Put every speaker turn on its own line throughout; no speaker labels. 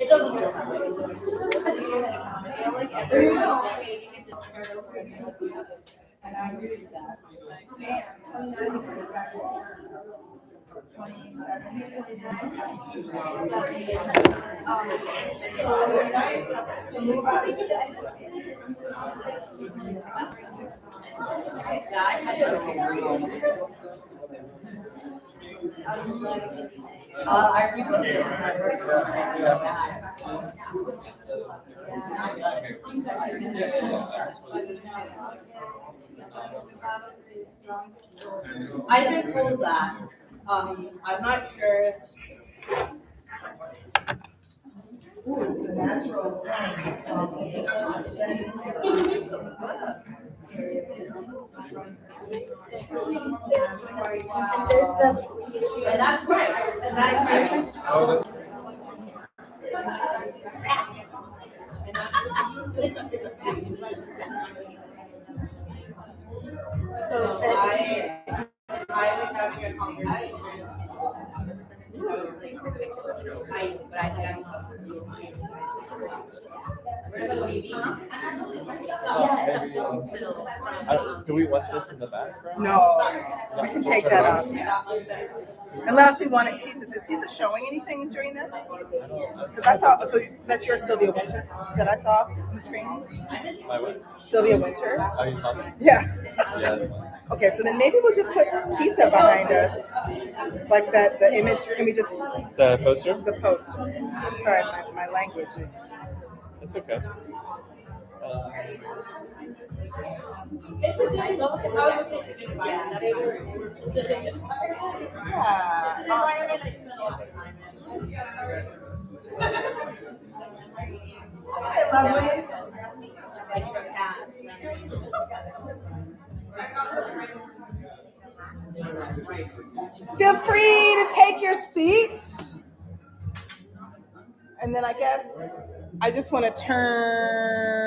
It doesn't feel that way. I feel like everyone creating it to start over. And I agree with that. I rewrote it. I've been told that. I'm not sure.
It's the natural
And that's right. And that's right. So I was having a conversation. I was like ridiculous. But I said I'm so
Do we want this in the background?
No, we can take that off. Yeah. Unless we wanted Tisa. Is Tisa showing anything during this? Because I saw, so that's your Sylvia Winter that I saw on the screen?
My what?
Sylvia Winter.
Oh, you saw that?
Yeah.
Yeah.
Okay, so then maybe we'll just put Tisa behind us. Like that, the image, can we just...
The poster?
The poster. I'm sorry, my language is...
It's okay.
It's a good look. I was just saying it's a good environment. They were specific environment.
Yeah.
It's an environment I spent a lot of time in.
Hi, lovely.
Just like your past memories.
Feel free to take your seats. And then I guess I just want to turn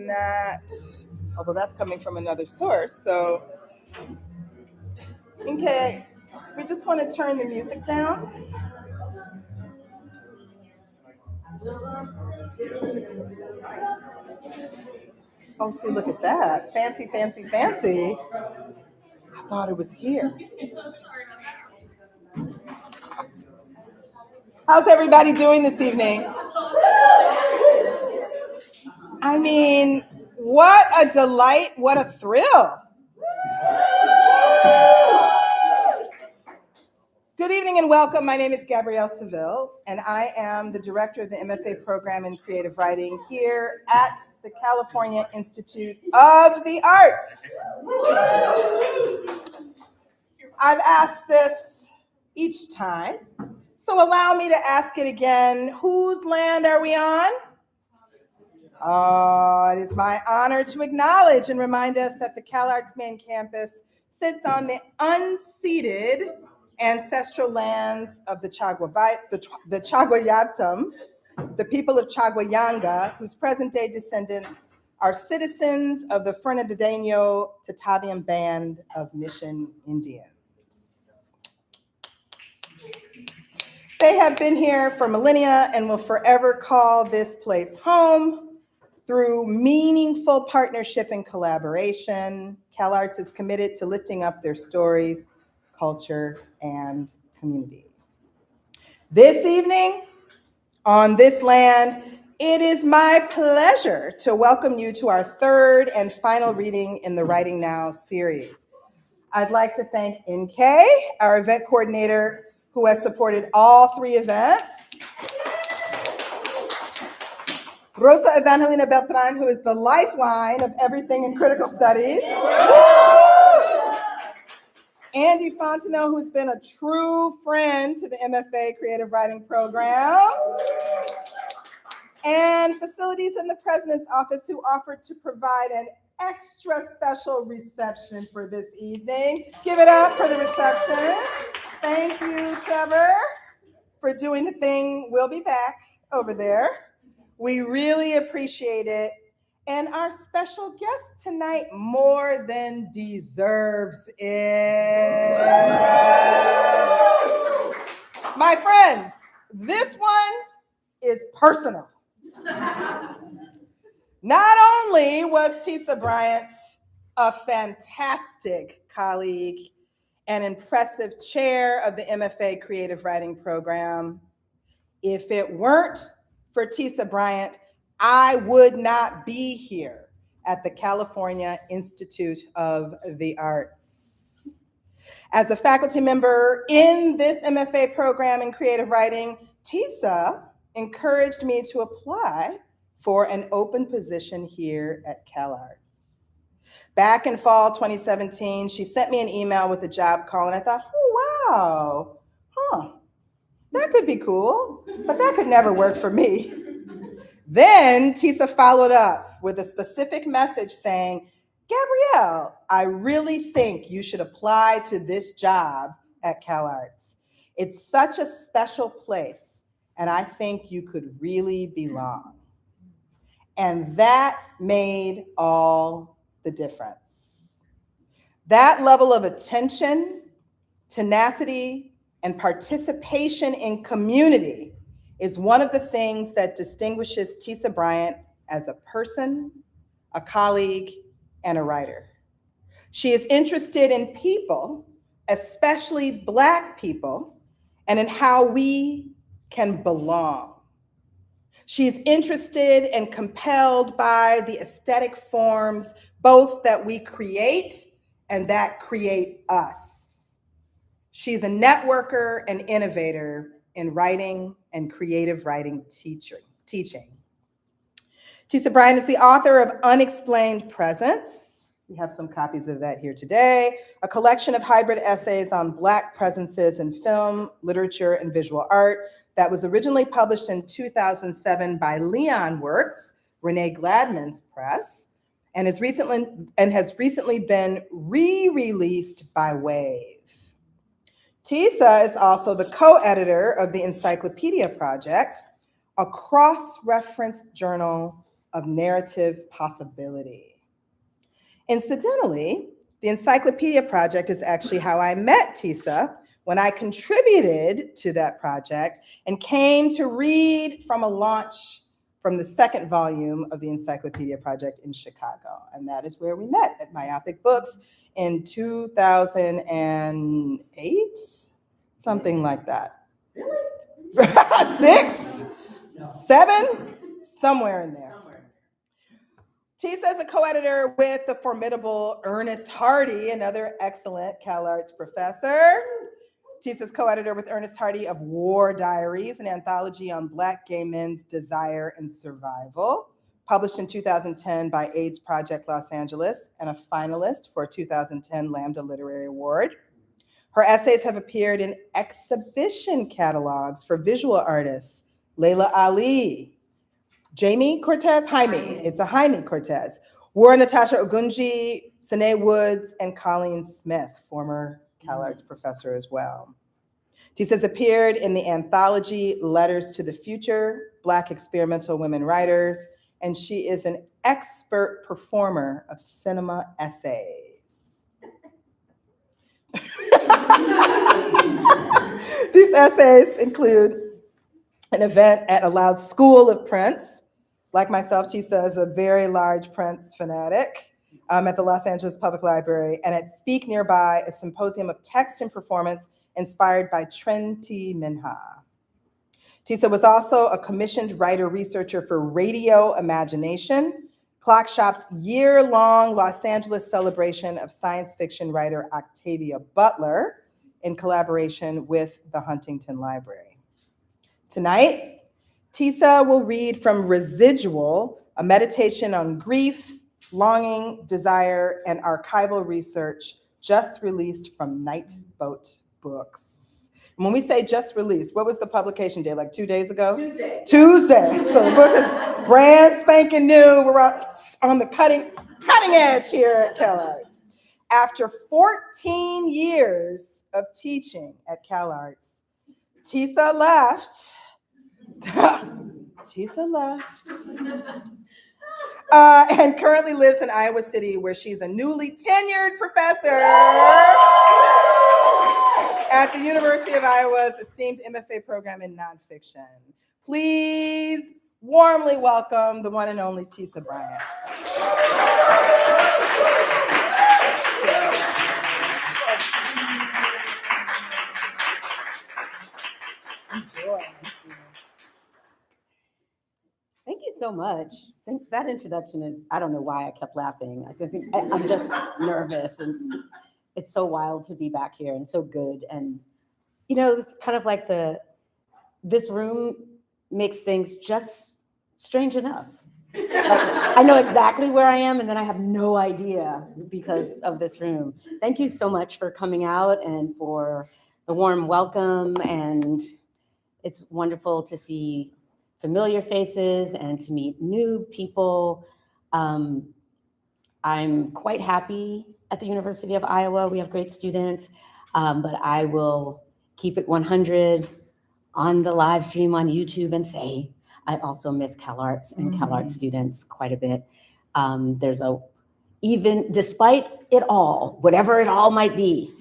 that, although that's coming from another source. So, okay, we just want to turn the music down. Oh, see, look at that. Fancy, fancy, fancy. I thought it was here. How's everybody doing this evening? I mean, what a delight, what a thrill. Good evening and welcome. My name is Gabrielle Seville, and I am the director of the MFA program in creative writing here at the California Institute of the Arts. I've asked this each time, so allow me to ask it again. Whose land are we on? Oh, it is my honor to acknowledge and remind us that the CalArts main campus sits on the unceded ancestral lands of the Chaguayatam, the people of Chaguayanga, whose present-day descendants are citizens of the Fernandinho Tatavian Band of Mission Indians. They have been here for millennia and will forever call this place home. Through meaningful partnership and collaboration, CalArts is committed to lifting up their stories, culture, and community. This evening, on this land, it is my pleasure to welcome you to our third and final reading in the Writing Now series. I'd like to thank NK, our event coordinator, who has supported all three events. Rosa Evangelina Beltran, who is the lifeline of everything in critical studies. Andy Fontenot, who's been a true friend to the MFA Creative Writing Program. And facilities in the President's Office, who offered to provide an extra special reception for this evening. Give it up for the reception. Thank you, Trevor, for doing the thing. We'll be back over there. We really appreciate it. And our special guest tonight more than deserves it. My friends, this one is personal. Not only was Tisa Bryant a fantastic colleague and impressive chair of the MFA Creative Writing Program, if it weren't for Tisa Bryant, I would not be here at the California Institute of the Arts. As a faculty member in this MFA program in creative writing, Tisa encouraged me to apply for an open position here at CalArts. Back in fall 2017, she sent me an email with a job call, and I thought, oh, wow, that could be cool, but that could never work for me. Then Tisa followed up with a specific message saying, Gabrielle, I really think you should apply to this job at CalArts. It's such a special place, and I think you could really belong. And that made all the difference. That level of attention, tenacity, and participation in community is one of the things that distinguishes Tisa Bryant as a person, a colleague, and a writer. She is interested in people, especially Black people, and in how we can belong. She's interested and compelled by the aesthetic forms, both that we create and that create us. She's a networker and innovator in writing and creative writing teaching. Tisa Bryant is the author of Unexplained Presence. We have some copies of that here today, a collection of hybrid essays on Black presences in film, literature, and visual art that was originally published in 2007 by Leon Works, Renee Gladman's press, and has recently been re-released by Wave. Tisa is also the co-editor of the Encyclopedia Project, a cross-reference journal of narrative possibility. Incidentally, the Encyclopedia Project is actually how I met Tisa when I contributed to that project and came to read from a launch from the second volume of the Encyclopedia Project in Chicago. And that is where we met, at Nightboat Books in 2008, something like that. Really? 6, 7, somewhere in there. Tisa is a co-editor with the formidable Ernest Hardy, another excellent CalArts professor. Tisa's co-editor with Ernest Hardy of War Diaries, an anthology on Black gay men's desire and survival, published in 2010 by AIDS Project Los Angeles, and a finalist for a 2010 Lambda Literary Award. Her essays have appeared in exhibition catalogs for visual artists, Laylah Ali, Jaime Cortez, it's a Jaime Cortez, Wura-Natasha Ogunji, Suné Woods, and Cauleen Smith, former CalArts professor as well. Tisa's appeared in the anthology Letters to the Future, Black Experimental Women Writers, and she is an expert performer of cinema essays. These essays include an event at a loud school of Prince. Like myself, Tisa is a very large Prince fanatic at the Los Angeles Public Library, and at Speak Nearby, a symposium of text and performance inspired by Trenti Minha. Tisa was also a commissioned writer-researcher for Radio Imagination, Clock Shop's year-long Los Angeles celebration of science fiction writer Octavia Butler in collaboration with the Huntington Library. Tonight, Tisa will read from Residual, a meditation on grief, longing, desire, and archival research just released from Nightboat Books. And when we say just released, what was the publication day, like 2 days ago? Tuesday. So the book is brand spanking new. We're on the cutting edge here at CalArts. After 14 years of teaching at CalArts, Tisa left. and currently lives in Iowa City, where she's a newly tenured professor at the University of Iowa's esteemed MFA program in nonfiction. Please warmly welcome the one and only Tisa Bryant.
Thank you so much. That introduction is, I don't know why I kept laughing. I think I'm just nervous, and it's so wild to be back here and so good. And, you know, it's kind of like this room makes things just strange enough. Like, I know exactly where I am, and then I have no idea because of this room. Thank you so much for coming out and for the warm welcome. And it's wonderful to see familiar faces and to meet new people. I'm quite happy at the University of Iowa. We have great students, but I will keep it 100 on the live stream on YouTube and say, I also miss CalArts and CalArts students quite a bit. Even despite it all, whatever it all might be,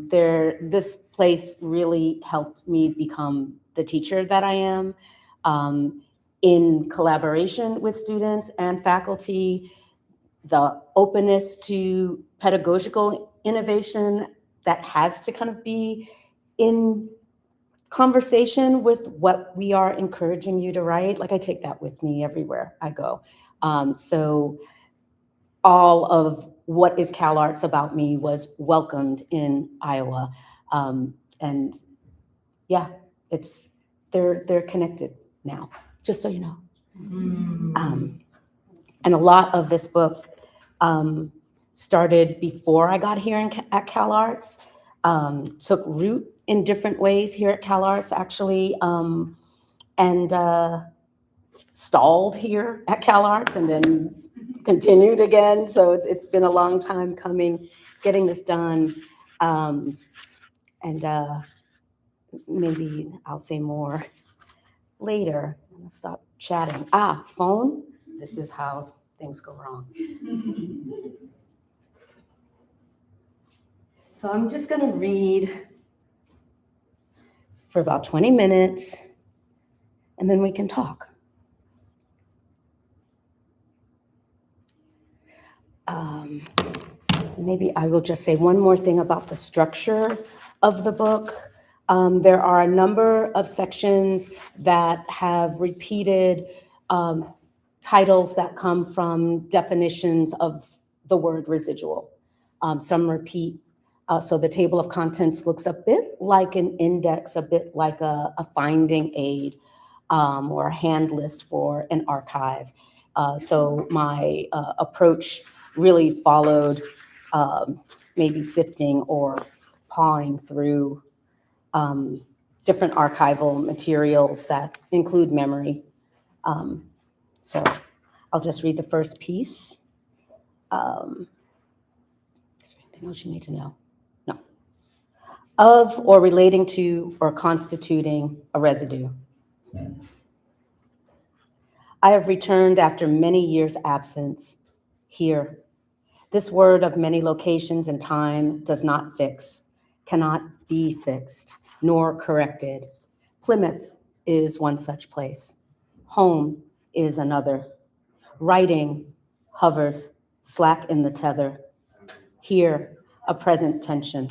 this place really helped me become the teacher that I am. In collaboration with students and faculty, the openness to pedagogical innovation that has to kind of be in conversation with what we are encouraging you to write. Like, I take that with me everywhere I go. So all of what is CalArts about me was welcomed in Iowa. And yeah, they're connected now, just so you know. And a lot of this book started before I got here at CalArts, took root in different ways here at CalArts, actually, and stalled here at CalArts and then continued again. So it's been a long time coming, getting this done. And maybe I'll say more later. I'm gonna stop chatting. Phone. This is how things go wrong. So I'm just gonna read for about 20 minutes, and then we can talk. Maybe I will just say one more thing about the structure of the book. There are a number of sections that have repeated titles that come from definitions of the word residual. Some repeat. So the table of contents looks a bit like an index, a bit like a finding aid, or a hand list for an archive. So my approach really followed maybe sifting or pawing through different archival materials that include memory. So I'll just read the first piece. Is there anything else you need to know? No. Of or relating to or constituting a residue. I have returned after many years' absence here. This word of many locations and time does not fix, cannot be fixed, nor corrected. Plymouth is one such place. Home is another. Writing hovers, slack in the tether. Here, a present tension.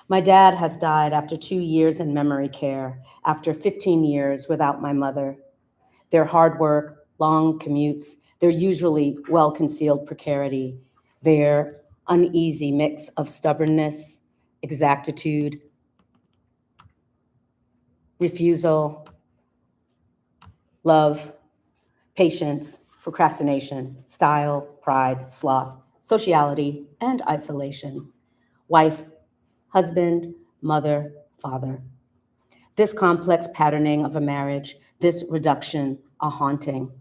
My dad has died after 2 years in memory care, after 15 years without my mother. Their hard work, long commutes, their usually well-concealed precarity, their uneasy mix of stubbornness, exactitude, refusal, love, patience, procrastination, style, pride, sloth, sociality, and isolation, wife, husband, mother, father. This complex patterning of a marriage, this reduction, a haunting,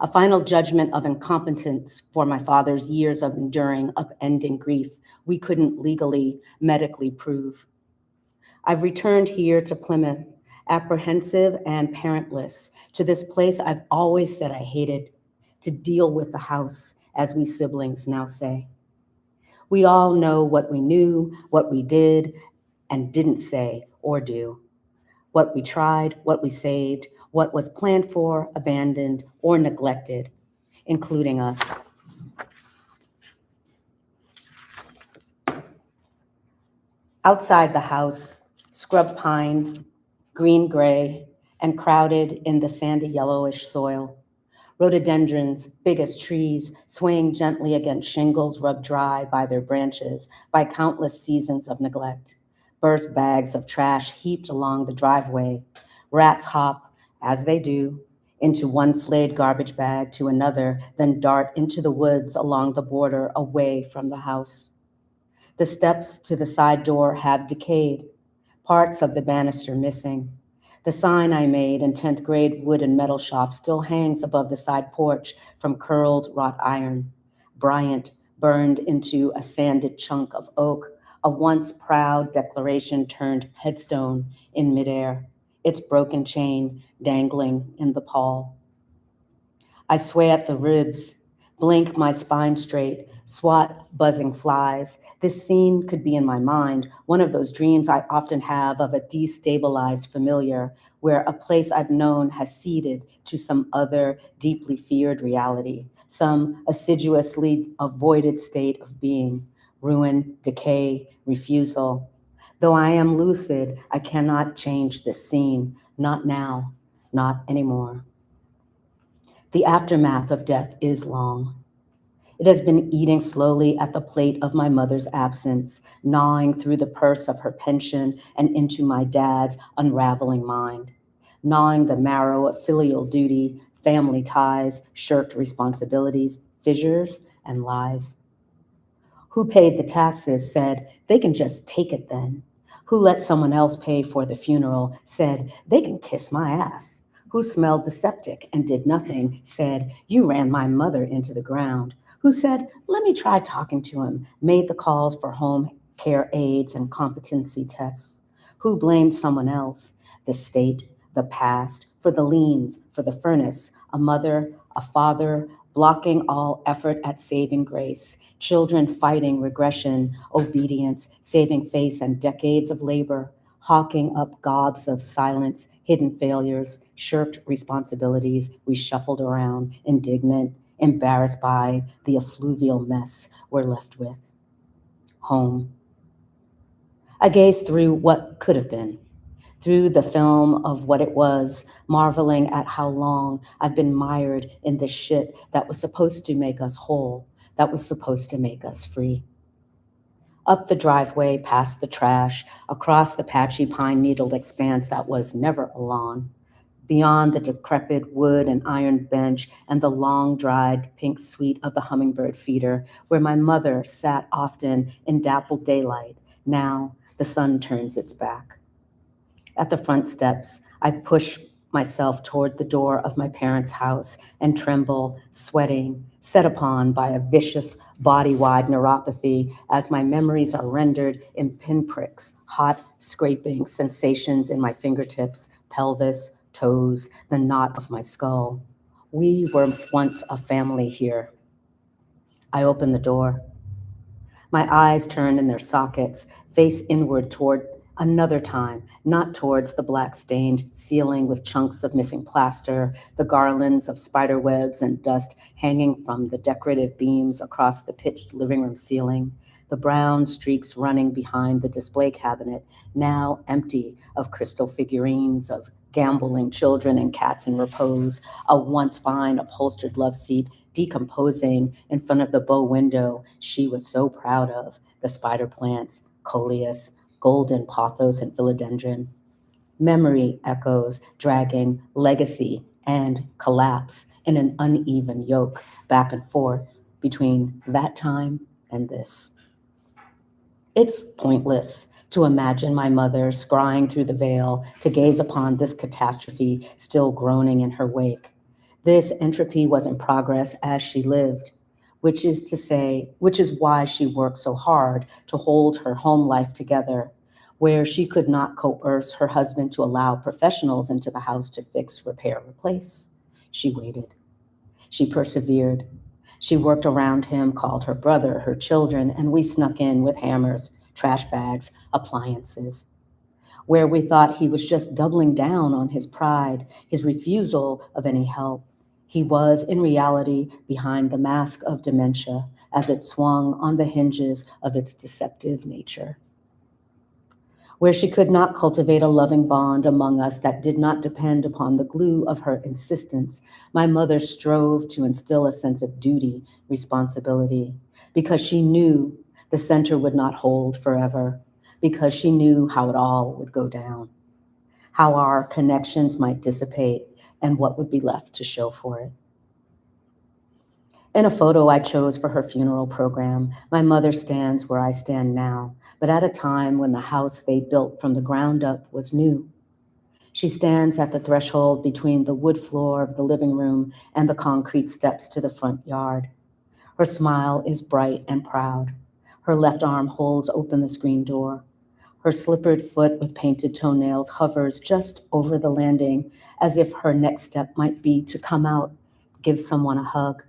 a final judgment of incompetence for my father's years of enduring, upending grief we couldn't legally, medically prove. I've returned here to Plymouth, apprehensive and parentless, to this place I've always said I hated, to deal with the house, as we siblings now say. We all know what we knew, what we did and didn't say or do, what we tried, what we saved, what was planned for, abandoned, or neglected, including us. Outside the house, scrub pine, green-gray, and crowded in the sandy yellowish soil. Rhododendrons, big as trees, swaying gently against shingles rubbed dry by their branches by countless seasons of neglect. Burst bags of trash heaped along the driveway. Rats hop, as they do, into one flayed garbage bag to another, then dart into the woods along the border away from the house. The steps to the side door have decayed, parts of the banister missing. The sign I made in 10th grade wood and metal shop still hangs above the side porch from curled wrought iron. Bryant burned into a sanded chunk of oak, a once proud declaration turned headstone in midair, its broken chain dangling in the pall. I sway at the ribs, blink my spine straight, swat buzzing flies. This scene could be in my mind, one of those dreams I often have of a destabilized familiar, where a place I've known has ceded to some other deeply feared reality, some assiduously avoided state of being, ruin, decay, refusal. Though I am lucid, I cannot change this scene, not now, not anymore. The aftermath of death is long. It has been eating slowly at the plate of my mother's absence, gnawing through the purse of her pension and into my dad's unraveling mind, gnawing the marrow of filial duty, family ties, shirked responsibilities, fissures, and lies. Who paid the taxes said, they can just take it then. Who let someone else pay for the funeral said, they can kiss my ass. Who smelled the septic and did nothing said, you ran my mother into the ground. Who said, let me try talking to him, made the calls for home care aides and competency tests. Who blamed someone else, the state, the past, for the liens, for the furnace, a mother, a father, blocking all effort at saving grace, children fighting regression, obedience, saving face and decades of labor, hawking up gobs of silence, hidden failures, shirked responsibilities we shuffled around, indignant, embarrassed by the effluvial mess we're left with. Home. I gazed through what could have been, through the film of what it was, marveling at how long I've been mired in the shit that was supposed to make us whole, that was supposed to make us free. Up the driveway, past the trash, across the patchy pine-needled expanse that was never a lawn, beyond the decrepit wood and iron bench and the long-dried pink suite of the hummingbird feeder, where my mother sat often in dappled daylight. Now the sun turns its back. At the front steps, I push myself toward the door of my parents' house and tremble, sweating, set upon by a vicious body-wide neuropathy as my memories are rendered in pinpricks, hot, scraping sensations in my fingertips, pelvis, toes, the knot of my skull. We were once a family here. I open the door. My eyes turn in their sockets, face inward toward another time, not towards the black-stained ceiling with chunks of missing plaster, the garlands of spider webs and dust hanging from the decorative beams across the pitched living room ceiling, the brown streaks running behind the display cabinet, now empty of crystal figurines of gamboling children and cats in repose, a once fine upholstered love seat decomposing in front of the bow window she was so proud of, the spider plants, coleus, golden pothos and philodendron. Memory echoes dragging legacy and collapse in an uneven yoke back and forth between that time and this. It's pointless to imagine my mother scrying through the veil to gaze upon this catastrophe still groaning in her wake. This entropy was in progress as she lived, which is why she worked so hard to hold her home life together, where she could not coerce her husband to allow professionals into the house to fix, repair, replace. She waited. She persevered. She worked around him, called her brother, her children, and we snuck in with hammers, trash bags, appliances. Where we thought he was just doubling down on his pride, his refusal of any help, he was, in reality, behind the mask of dementia as it swung on the hinges of its deceptive nature. Where she could not cultivate a loving bond among us that did not depend upon the glue of her insistence, my mother strove to instill a sense of duty, responsibility, because she knew the center would not hold forever, because she knew how it all would go down, how our connections might dissipate, and what would be left to show for it. In a photo I chose for her funeral program, my mother stands where I stand now, but at a time when the house they built from the ground up was new. She stands at the threshold between the wood floor of the living room and the concrete steps to the front yard. Her smile is bright and proud. Her left arm holds open the screen door. Her slippered foot with painted toenails hovers just over the landing as if her next step might be to come out, give someone a hug.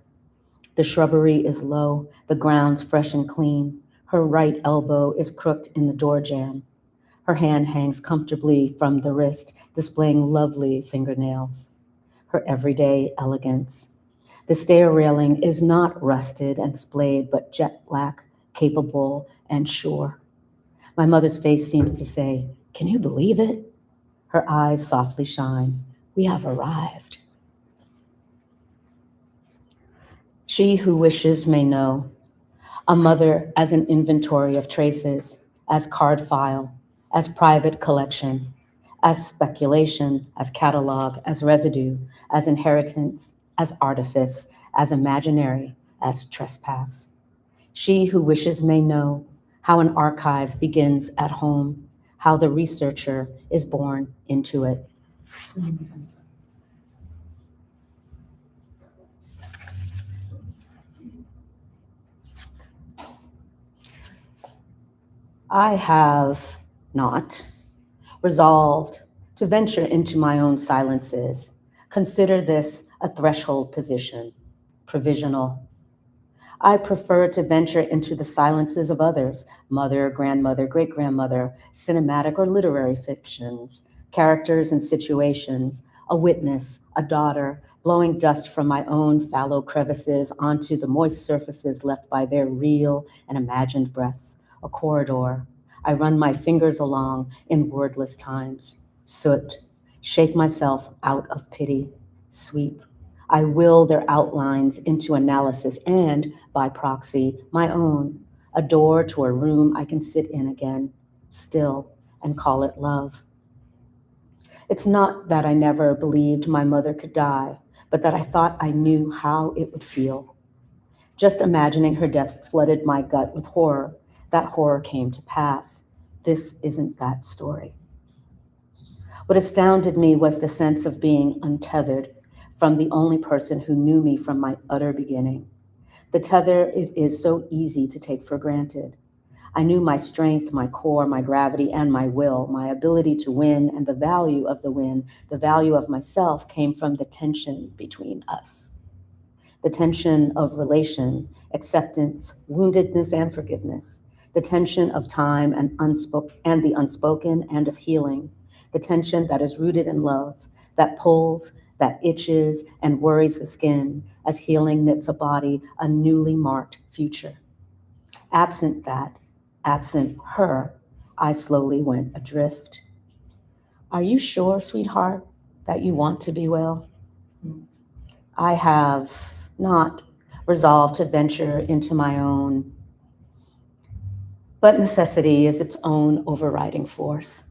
The shrubbery is low, the ground's fresh and clean. Her right elbow is crooked in the door jamb. Her hand hangs comfortably from the wrist, displaying lovely fingernails. Her everyday elegance. The stair railing is not rusted and splayed, but jet black, capable, and sure. My mother's face seems to say, "Can you believe it?" Her eyes softly shine. We have arrived. She who wishes may know. A mother as an inventory of traces, as card file, as private collection, as speculation, as catalog, as residue, as inheritance, as artifice, as imaginary, as trespass. She who wishes may know how an archive begins at home, how the researcher is born into it. I have not resolved to venture into my own silences. Consider this a threshold position, provisional. I prefer to venture into the silences of others, mother, grandmother, great-grandmother, cinematic or literary fictions, characters and situations, a witness, a daughter, blowing dust from my own fallow crevices onto the moist surfaces left by their real and imagined breath, a corridor. I run my fingers along in wordless times, soot, shake myself out of pity, sweep. I will their outlines into analysis and, by proxy, my own, a door to a room I can sit in again, still, and call it love. It's not that I never believed my mother could die, but that I thought I knew how it would feel. Just imagining her death flooded my gut with horror. That horror came to pass. This isn't that story. What astounded me was the sense of being untethered from the only person who knew me from my utter beginning. The tether it is so easy to take for granted. I knew my strength, my core, my gravity, and my will, my ability to win, and the value of the win, the value of myself came from the tension between us. The tension of relation, acceptance, woundedness, and forgiveness. The tension of time and the unspoken and of healing. The tension that is rooted in love, that pulls, that itches and worries the skin as healing knits a body, a newly marked future. Absent that, absent her, I slowly went adrift. Are you sure, sweetheart, that you want to be well? I have not resolved to venture into my own, but necessity is its own overriding force.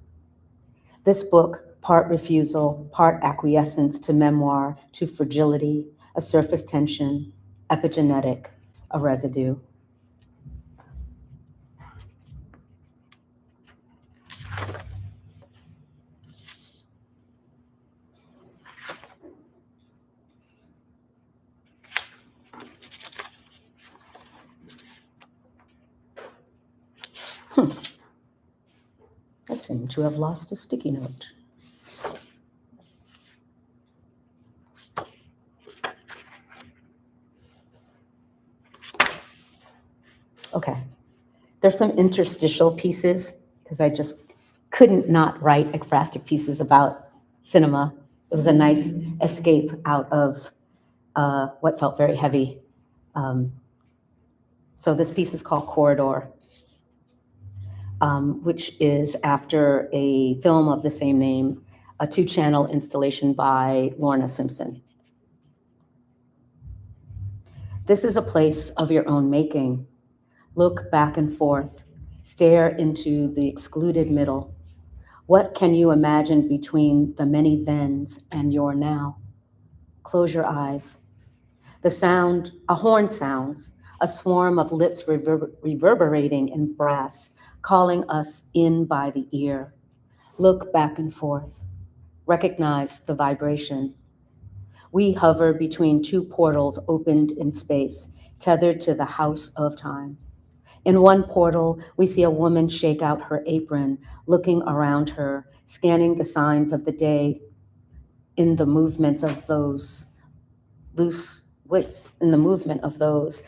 This book, part refusal, part acquiescence to memoir, to fragility, a surface tension, epigenetic, a residue. I seem to have lost a sticky note. There's some interstitial pieces, because I just couldn't not write ekphrastic pieces about cinema. It was a nice escape out of what felt very heavy. So this piece is called Corridor, which is after a film of the same name, a 2-channel installation by Lorna Simpson. This is a place of your own making. Look back and forth, stare into the excluded middle. What can you imagine between the many thens and your now? Close your eyes. The sound, a horn sounds, a swarm of lips reverberating in brass, calling us in by the ear. Look back and forth. Recognize the vibration. We hover between 2 portals opened in space, tethered to the house of time. In one portal, we see a woman shake out her apron, looking around her, scanning the signs of the day in the movements of those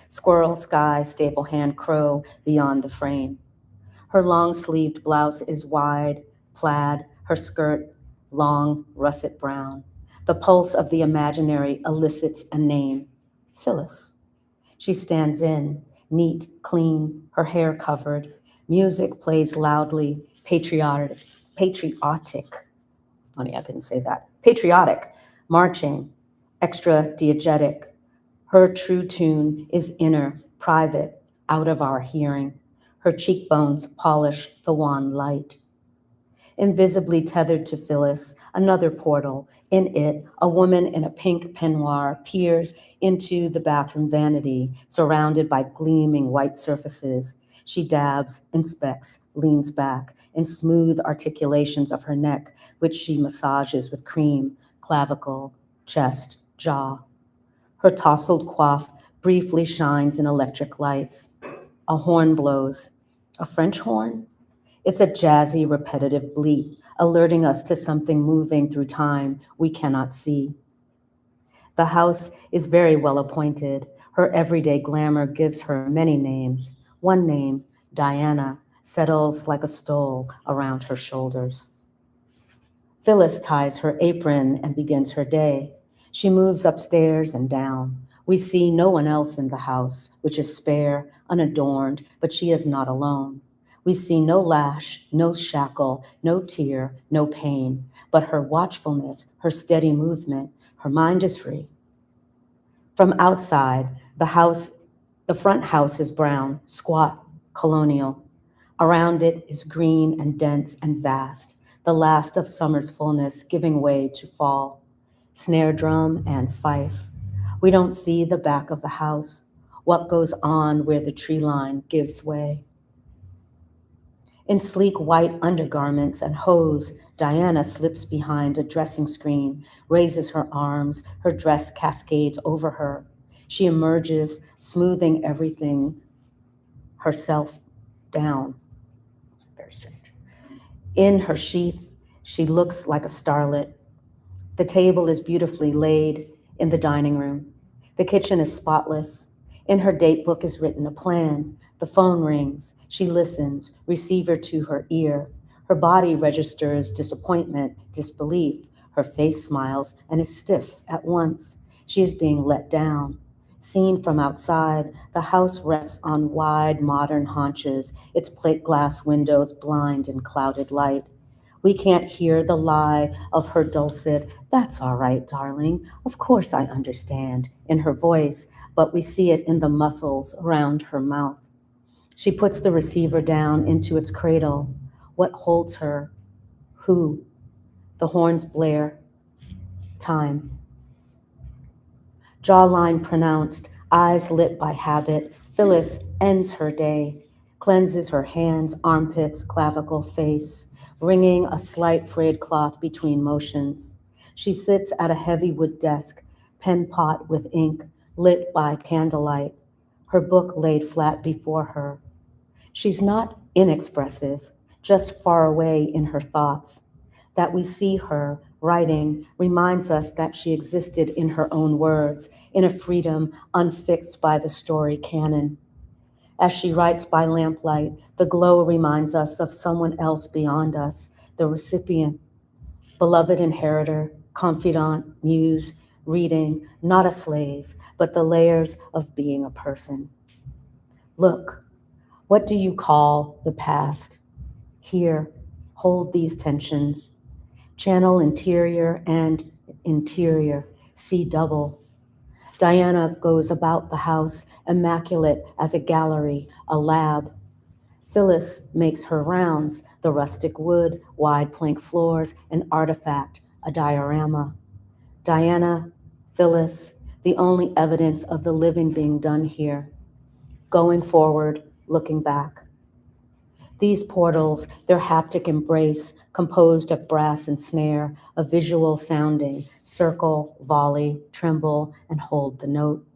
squirrel, sky, staple hand, crow beyond the frame. Her long-sleeved blouse is wide, plaid, her skirt long, russet brown. The pulse of the imaginary elicits a name, Phyllis. She stands in, neat, clean, her hair covered. Music plays loudly, patriotic, funny I couldn't say that, patriotic, marching, extra diegetic. Her true tune is inner, private, out of our hearing. Her cheekbones polish the wan light. Invisibly tethered to Phyllis, another portal. In it, a woman in a pink peignoir peers into the bathroom vanity, surrounded by gleaming white surfaces. She dabs, inspects, leans back, in smooth articulations of her neck, which she massages with cream, clavicle, chest, jaw. Her tousled coif briefly shines in electric lights. A horn blows. A French horn? It's a jazzy, repetitive bleat, alerting us to something moving through time we cannot see. The house is very well appointed. Her everyday glamour gives her many names. One name, Diana, settles like a stole around her shoulders. Phyllis ties her apron and begins her day. She moves upstairs and down. We see no one else in the house, which is spare, unadorned, but she is not alone. We see no lash, no shackle, no tear, no pain, but her watchfulness, her steady movement, her mind is free. From outside, the front house is brown, squat, colonial. Around it is green and dense and vast, the last of summer's fullness giving way to fall. Snare drum and fife. We don't see the back of the house, what goes on where the tree line gives way. In sleek white undergarments and hose, Diana slips behind a dressing screen, raises her arms, her dress cascades over her. She emerges, smoothing everything herself down. Very strange. In her sheath, she looks like a starlet. The table is beautifully laid in the dining room. The kitchen is spotless. In her date book is written a plan. The phone rings. She listens, receiver to her ear. Her body registers disappointment, disbelief. Her face smiles and is stiff at once. She is being let down. Seen from outside, the house rests on wide, modern haunches, its plate glass windows blind in clouded light. We can't hear the lie of her dulcet, "That's all right, darling. Of course I understand," in her voice, but we see it in the muscles around her mouth. She puts the receiver down into its cradle. What holds her? Who? The horns blare. Time. Jawline pronounced, eyes lit by habit, Phyllis ends her day, cleanses her hands, armpits, clavicle, face, wringing a slight frayed cloth between motions. She sits at a heavy wood desk, pen pot with ink, lit by candlelight, her book laid flat before her. She's not inexpressive, just far away in her thoughts. That we see her writing reminds us that she existed in her own words, in a freedom unfixed by the story canon. As she writes by lamplight, the glow reminds us of someone else beyond us, the recipient, beloved inheritor, confidant, muse, reading, not a slave, but the layers of being a person. Look, what do you call the past? Here, hold these tensions. Channel interior and interior, see double. Diana goes about the house, immaculate as a gallery, a lab. Phyllis makes her rounds, the rustic wood, wide plank floors, an artifact, a diorama. Diana, Phyllis, the only evidence of the living being done here. Going forward, looking back. These portals, their haptic embrace, composed of brass and snare, a visual sounding, circle, volley, tremble, and hold the note.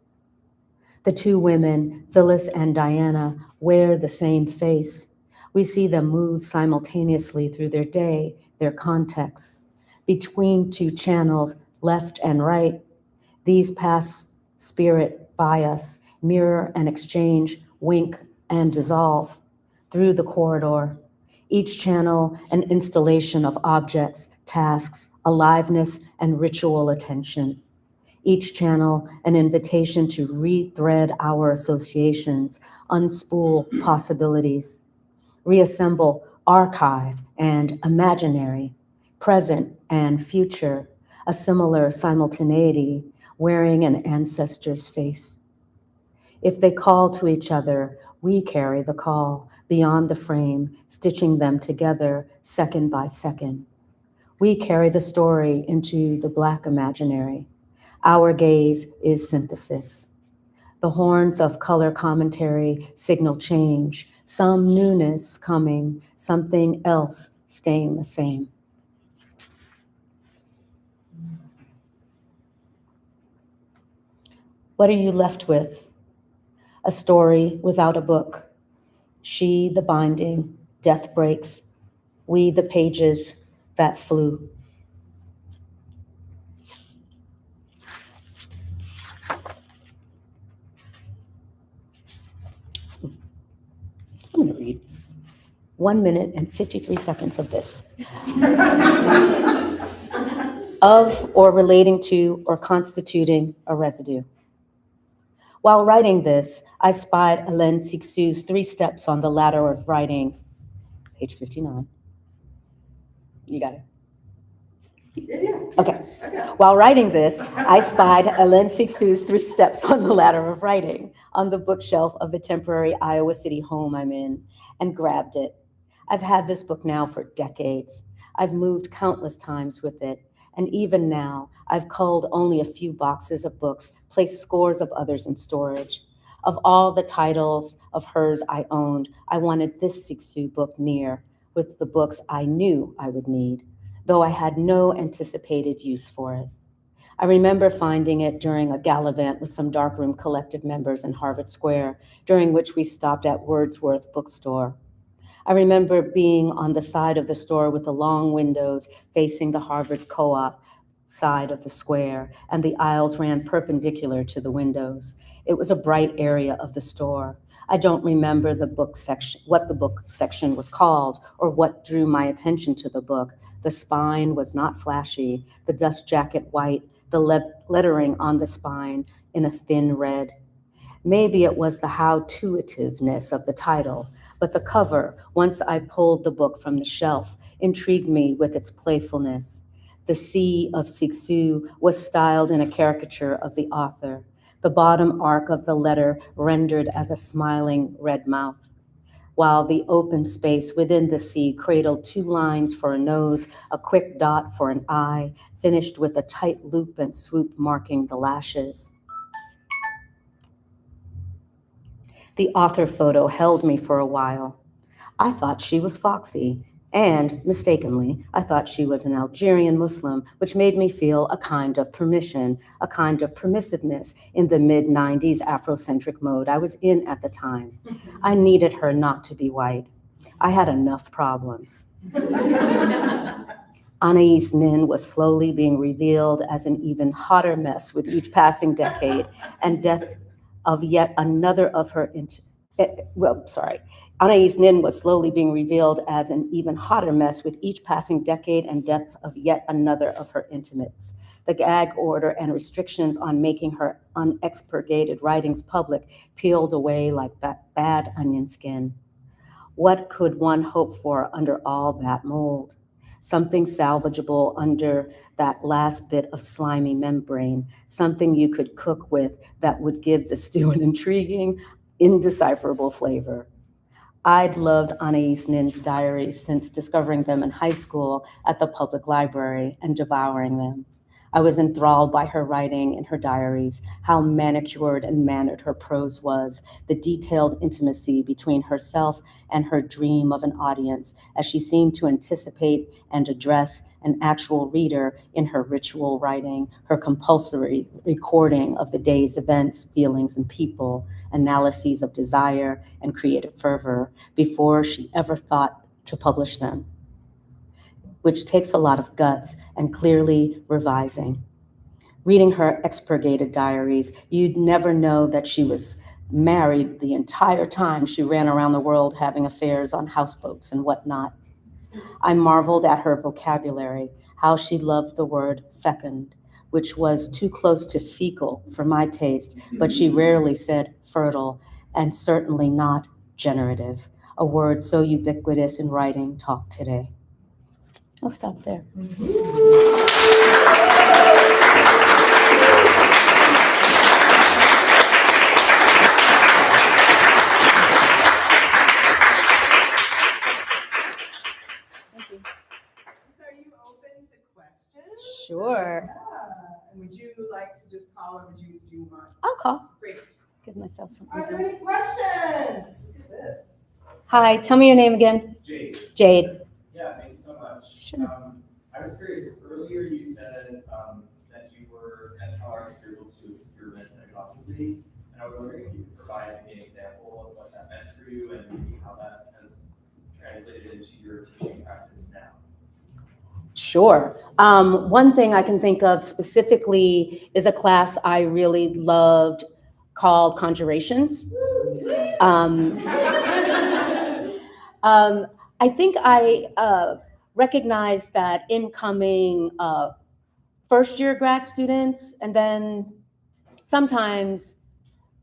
The two women, Phyllis and Diana, wear the same face. We see them move simultaneously through their day, their contexts. Between two channels, left and right, these pass spirit by us, mirror and exchange, wink and dissolve. Through the corridor, each channel an installation of objects, tasks, aliveness, and ritual attention. Each channel an invitation to rethread our associations, unspool possibilities, reassemble archive and imaginary, present and future, a similar simultaneity, wearing an ancestor's face. If they call to each other, we carry the call beyond the frame, stitching them together second by second. We carry the story into the Black imaginary. Our gaze is synthesis. The horns of color commentary signal change, some newness coming, something else staying the same. What are you left with? A story without a book. She, the binding, death breaks. We, the pages that flew. I'm going to read 1 minute and 53 seconds of this. Of or relating to or constituting a residue. While writing this, I spied Alain Sixou's 3 steps on the ladder of writing, page 59. You got it?
Yeah.
Okay. While writing this, I spied Alain Sixou's 3 steps on the ladder of writing on the bookshelf of the temporary Iowa City home I'm in and grabbed it. I've had this book now for decades. I've moved countless times with it. And even now, I've culled only a few boxes of books, placed scores of others in storage. Of all the titles of hers I owned, I wanted this Sixou book near, with the books I knew I would need, though I had no anticipated use for it. I remember finding it during a gallivant with some darkroom collective members in Harvard Square, during which we stopped at Wordsworth Bookstore. I remember being on the side of the store with the long windows facing the Harvard Co-op side of the square, and the aisles ran perpendicular to the windows. It was a bright area of the store. I don't remember the book section, what the book section was called, or what drew my attention to the book. The spine was not flashy, the dust jacket white, the lettering on the spine in a thin red. Maybe it was the how-to-itiveness of the title, but the cover, once I pulled the book from the shelf, intrigued me with its playfulness. The C of Sixou was styled in a caricature of the author, the bottom arc of the letter rendered as a smiling red mouth, while the open space within the C cradled 2 lines for a nose, a quick dot for an eye, finished with a tight loop and swoop marking the lashes. The author photo held me for a while. I thought she was foxy, and, mistakenly, I thought she was an Algerian Muslim, which made me feel a kind of permission, a kind of permissiveness in the mid-90s Afrocentric mode I was in at the time. I needed her not to be white. I had enough problems. Anais Nin was slowly being revealed as an even hotter mess with each passing decade and death of yet another of her Anais Nin was slowly being revealed as an even hotter mess with each passing decade and death of yet another of her intimates. The gag order and restrictions on making her unexpurgated writings public peeled away like bad onion skin. What could one hope for under all that mold? Something salvageable under that last bit of slimy membrane, something you could cook with that would give the stew an intriguing, indecipherable flavor. I'd loved Anais Nin's diaries since discovering them in high school at the public library and devouring them. I was enthralled by her writing in her diaries, how manicured and mannered her prose was, the detailed intimacy between herself and her dream of an audience, as she seemed to anticipate and address an actual reader in her ritual writing, her compulsory recording of the day's events, feelings, and people, analyses of desire and creative fervor, before she ever thought to publish them, which takes a lot of guts and clearly revising. Reading her expurgated diaries, you'd never know that she was married the entire time she ran around the world having affairs on houseboats and whatnot. I marveled at her vocabulary, how she loved the word fecund, which was too close to fecal for my taste, but she rarely said fertile, and certainly not generative, a word so ubiquitous in writing talk today. I'll stop there.
Are you open to questions?
Sure.
Would you like to just call, or do you want?
I'll call.
Great.
Give myself something
Are
to
there
do.
any questions? Look at this.
Hi, tell me your name again.
Jade.
Jade.
Yeah, thank you so much.
Sure.
I was curious, earlier you said that you were at how artists were able to experiment pedagogically, and I was wondering if you could provide maybe an example of what that meant for you and maybe how that has translated into your teaching practice now.
Sure. One thing I can think of specifically is a class I really loved called Conjurations. I think I recognized that incoming first-year grad students and then sometimes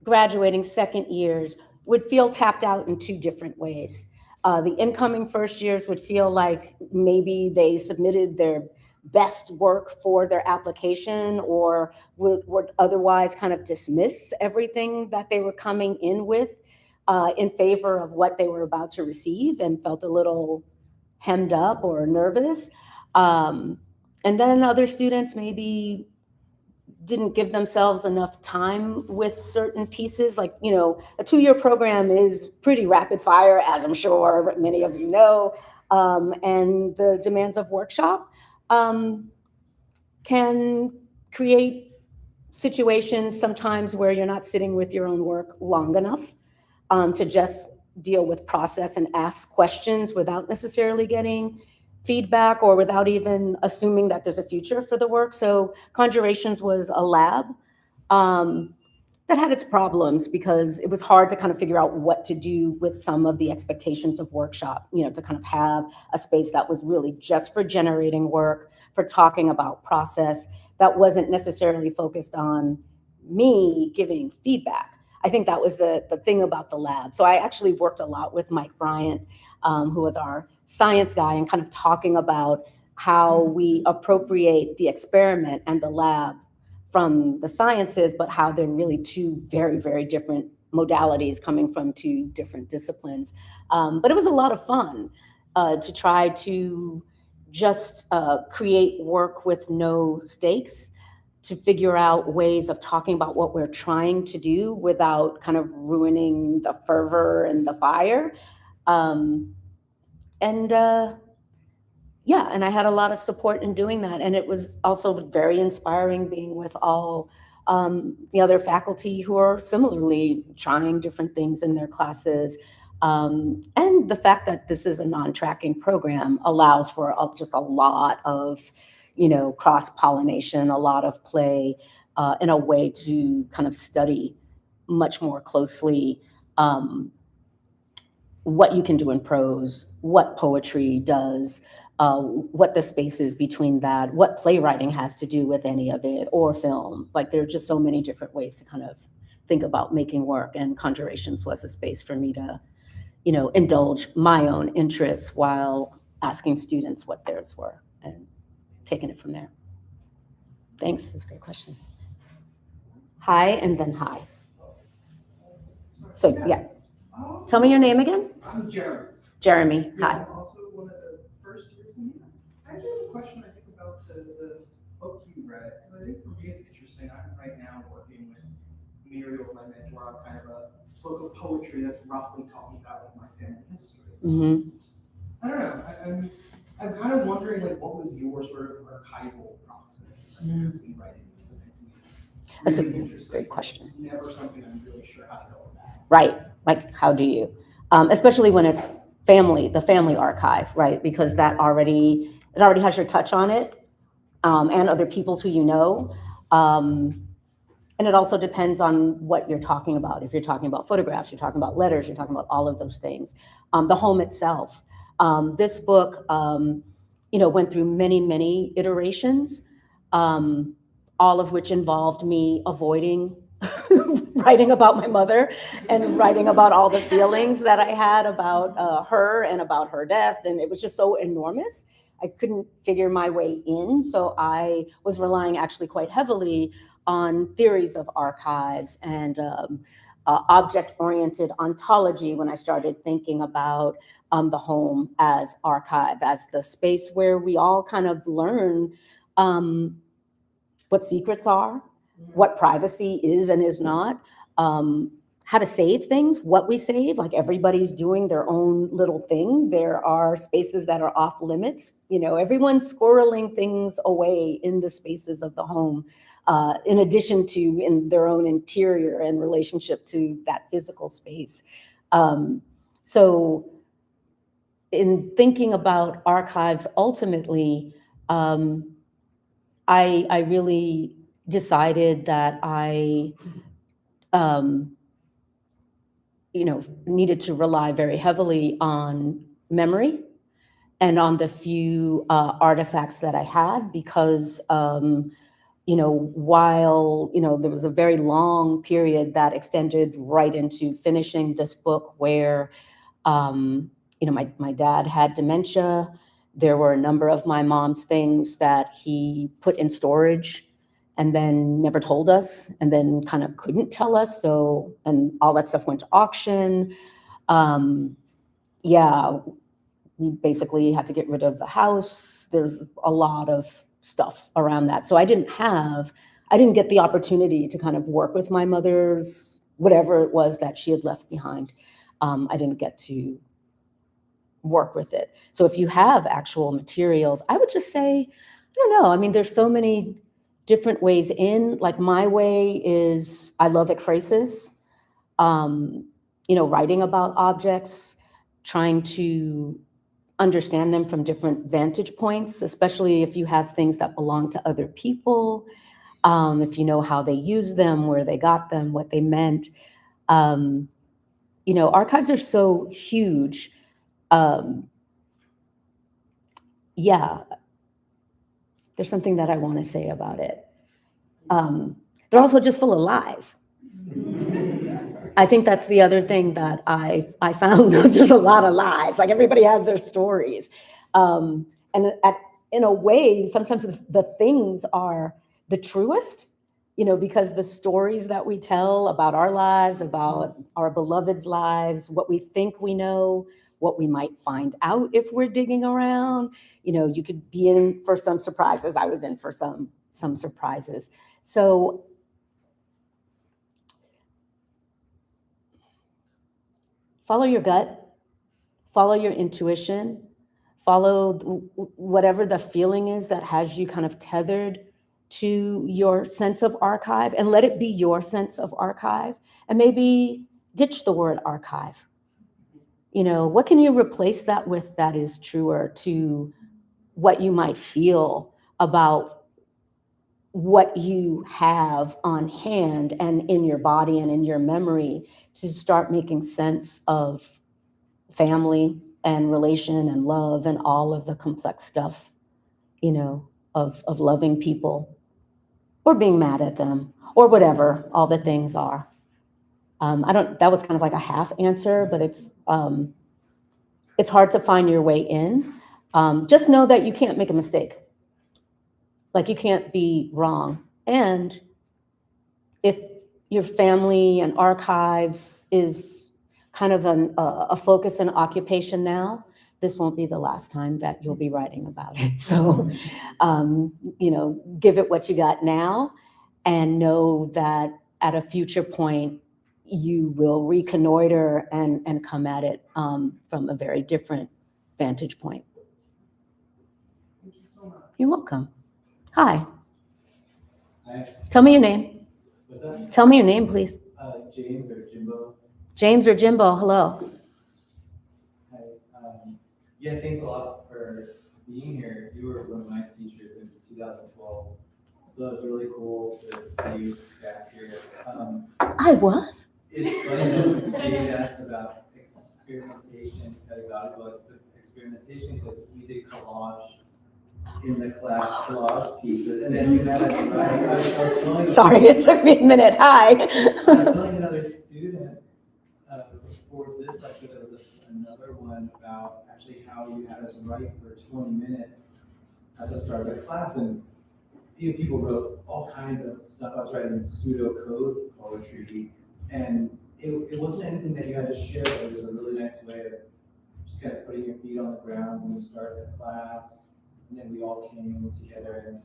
graduating second years would feel tapped out in two different ways. The incoming first years would feel like maybe they submitted their best work for their application or would otherwise kind of dismiss everything that they were coming in with in favor of what they were about to receive and felt a little hemmed up or nervous. And then other students maybe didn't give themselves enough time with certain pieces. Like, you know, a 2-year program is pretty rapid fire, as I'm sure many of you know. And the demands of workshop can create situations sometimes where you're not sitting with your own work long enough to just deal with process and ask questions without necessarily getting feedback or without even assuming that there's a future for the work. So Conjurations was a lab that had its problems because it was hard to kind of figure out what to do with some of the expectations of workshop, you know, to kind of have a space that was really just for generating work, for talking about process, that wasn't necessarily focused on me giving feedback. I think that was the thing about the lab. So I actually worked a lot with Mike Bryant, who was our science guy, and kind of talking about how we appropriate the experiment and the lab from the sciences, but how they're really two very, very different modalities coming from two different disciplines. But it was a lot of fun to try to just create work with no stakes, to figure out ways of talking about what we're trying to do without kind of ruining the fervor and the fire. And I had a lot of support in doing that. And it was also very inspiring being with all the other faculty who are similarly trying different things in their classes. And the fact that this is a non-tracking program allows for just a lot of, you know, cross-pollination, a lot of play, and a way to kind of study much more closely what you can do in prose, what poetry does, what the space is between that, what playwriting has to do with any of it, or film. Like there are just so many different ways to kind of think about making work, and Conjurations was a space for me to, you know, indulge my own interests while asking students what theirs were and taking it from there. Thanks, that's a great question. Hi, and then hi. So yeah, tell me your name again.
I'm Jeremy.
Jeremy,
Yeah,
hi.
I'm also one of the first years in here. I actually have a question, I think, about the book you read. Because I think for me it's interesting. I'm right now working with Muriel, my mentor, on kind of a book of poetry that's roughly talking about like my family history.
Mm-hmm.
I don't know. I'm kind of wondering like what was your sort of archival process in writing this?
That's a great question.
Never something I'm really sure how to go about.
Right, like how do you? Especially when it's family, the family archive, right? Because it already has your touch on it, and other people's who you know. And it also depends on what you're talking about. If you're talking about photographs, you're talking about letters, you're talking about all of those things. The home itself. This book, you know, went through many, many iterations, all of which involved me avoiding writing about my mother and writing about all the feelings that I had about her and about her death. And it was just so enormous. I couldn't figure my way in. So I was relying actually quite heavily on theories of archives and object-oriented ontology when I started thinking about the home as archive, as the space where we all kind of learn what secrets are, what privacy is and is not, how to save things, what we save, like everybody's doing their own little thing. There are spaces that are off limits. You know, everyone's squirreling things away in the spaces of the home, in addition to in their own interior and relationship to that physical space. So in thinking about archives, ultimately, I really decided that I, you know, needed to rely very heavily on memory and on the few artifacts that I had, because, you know, while, you know, there was a very long period that extended right into finishing this book where, you know, my dad had dementia. There were a number of my mom's things that he put in storage and then never told us, and then kind of couldn't tell us. So, and all that stuff went to auction. Yeah, we basically had to get rid of the house. There's a lot of stuff around that. So I didn't get the opportunity to kind of work with my mother's, whatever it was that she had left behind. I didn't get to work with it. So if you have actual materials, I would just say, I don't know. I mean, there's so many different ways in. Like my way is, I love ekphrasis, you know, writing about objects, trying to understand them from different vantage points, especially if you have things that belong to other people, if you know how they use them, where they got them, what they meant. You know, archives are so huge. Yeah, there's something that I want to say about it. They're also just full of lies. I think that's the other thing that I found, just a lot of lies. Like everybody has their stories. And in a way, sometimes the things are the truest, you know, because the stories that we tell about our lives, about our beloveds' lives, what we think we know, what we might find out if we're digging around, you know, you could be in for some surprises. I was in for some surprises. So follow your gut, follow your intuition, follow whatever the feeling is that has you kind of tethered to your sense of archive, and let it be your sense of archive, and maybe ditch the word archive. You know, what can you replace that with that is truer to what you might feel about what you have on hand and in your body and in your memory, to start making sense of family and relation and love and all of the complex stuff, you know, of loving people or being mad at them or whatever all the things are. That was kind of like a half answer, but it's hard to find your way in. Just know that you can't make a mistake. Like, you can't be wrong. And if your family and archives is kind of a focus and occupation now, this won't be the last time that you'll be writing about it. So, you know, give it what you got now and know that at a future point, you will reconnoiter and come at it from a very different vantage point.
Thank you so much.
You're welcome. Hi.
Hi.
Tell me your name.
What's that?
Tell me your name, please.
James or Jimbo.
James or Jimbo, hello.
Hi. Yeah, thanks a lot for being here. You were one of my teachers in 2012, so it was really cool to see you back here.
I was?
It's funny that Jade asked about experimentation, pedagogical experimentation, because we did collage in the class, collage pieces, and then you had us write. I was telling,
Sorry, it took me a minute. Hi.
I was telling another student for this lecture, there was another one about actually how you had us write for 20 minutes at the start of the class, and people wrote all kinds of stuff. I was writing pseudo-code poetry, and it wasn't anything that you had to share, but it was a really nice way of just kind of putting your feet on the ground when you start the class, and then we all came together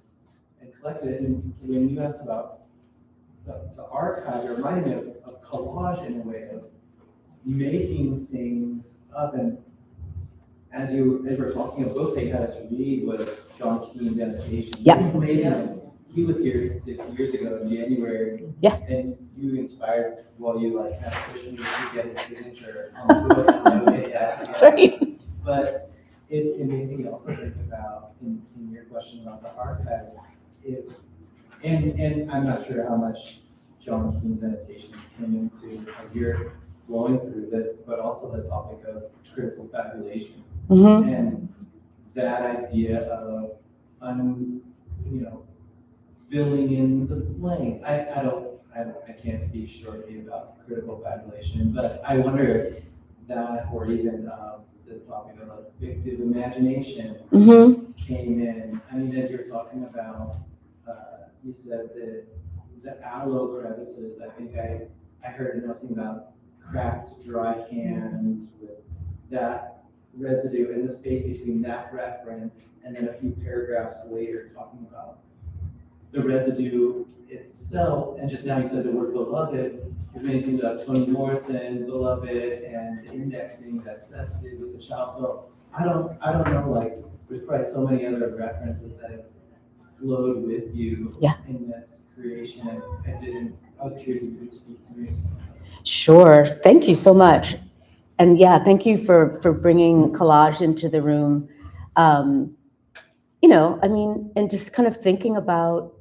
and collected it. And when you asked about the archive, it reminded me of collage in a way of making things up. And as we're talking, a book they had us read was John Keane's Annotation.
Yeah.
It's amazing. He was here 6 years ago in January.
Yeah.
And you inspired, well, you like kind of pushed me to get his signature on the book. Okay, yeah.
Sorry.
But it made me also think about, in your question about the archive, and I'm not sure how much John Keane's Annotations came into as you're flowing through this, but also the topic of critical fabulation.
Mm-hmm.
And that idea of, filling in the blank. I can't speak shortly about critical fabulation, but I wonder if that, or even the topic of like fictive imagination came in. I mean, as you're talking about, you said that the aloe crevices, I think I heard something about cracked dry cans with that residue in the space between that reference and then a few paragraphs later talking about the residue itself. And just now you said the word beloved. You're making about Toni Morrison, beloved, and the indexing that Seth did with the child. So I don't know, like, there's probably so many other references that have flowed with you in this creation. I was curious if you could speak to me.
Sure. Thank you so much. And yeah, thank you for bringing collage into the room. And just kind of thinking about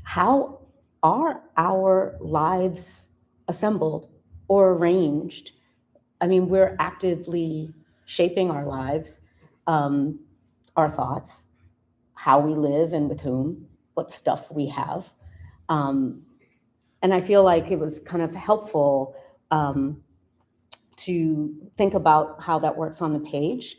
how are our lives assembled or arranged? I mean, we're actively shaping our lives, our thoughts, how we live and with whom, what stuff we have. And I feel like it was kind of helpful to think about how that works on the page.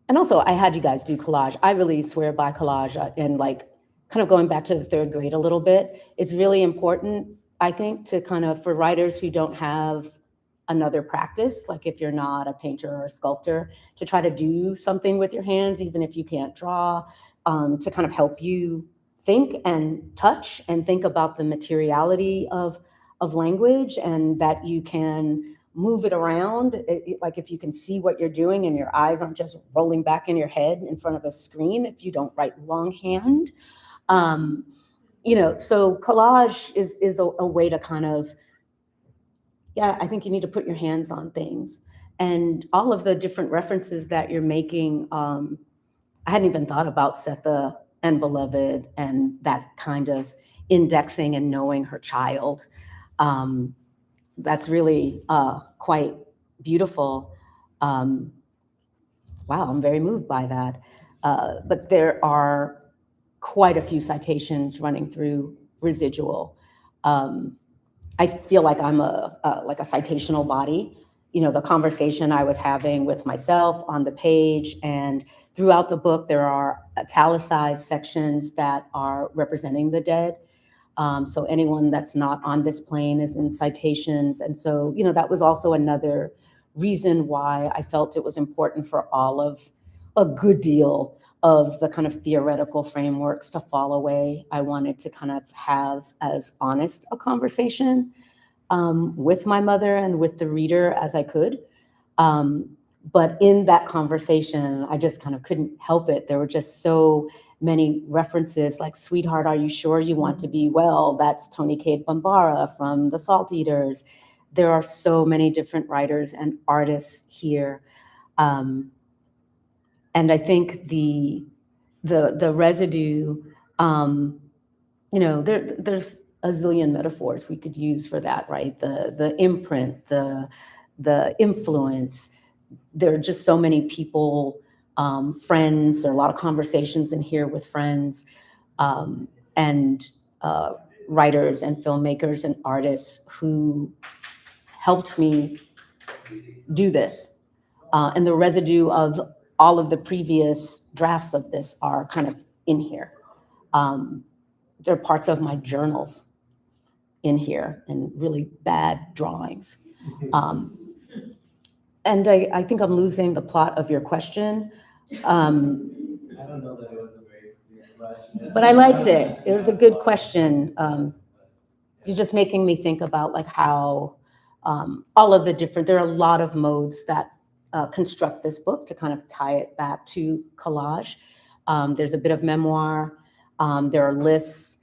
And also, I had you guys do collage. I really swear by collage, and like kind of going back to the third grade a little bit, it's really important, I think, to kind of, for writers who don't have another practice, like if you're not a painter or a sculptor, to try to do something with your hands, even if you can't draw, to kind of help you think and touch and think about the materiality of language, and that you can move it around. Like if you can see what you're doing and your eyes aren't just rolling back in your head in front of a screen if you don't write longhand. So collage is a way to kind of, I think you need to put your hands on things. And all of the different references that you're making, I hadn't even thought about Setha and Beloved and that kind of indexing and knowing her child. That's really quite beautiful. Wow, I'm very moved by that. But there are quite a few citations running through Residual. I feel like I'm like a citational body. You know, the conversation I was having with myself on the page, and throughout the book, there are italicized sections that are representing the dead. So anyone that's not on this plane is in citations. And so, you know, that was also another reason why I felt it was important for all of a good deal of the kind of theoretical frameworks to fall away. I wanted to kind of have as honest a conversation with my mother and with the reader as I could. But in that conversation, I just kind of couldn't help it. There were just so many references like, "Sweetheart, are you sure you want to be well?" That's Toni Cade Bambara from The Salt Eaters. There are so many different writers and artists here. And I think the residue, you know, there's a zillion metaphors we could use for that, right? The imprint, the influence. There are just so many people, friends. There are a lot of conversations in here with friends, and writers and filmmakers and artists who helped me do this. And the residue of all of the previous drafts of this are kind of in here. There are parts of my journals in here and really bad drawings. And I think I'm losing the plot of your question.
I don't know that it was a very clear question.
But I liked it. It was a good question. You're just making me think about like how all of the different, there are a lot of modes that construct this book to kind of tie it back to collage. There's a bit of memoir. There are lists.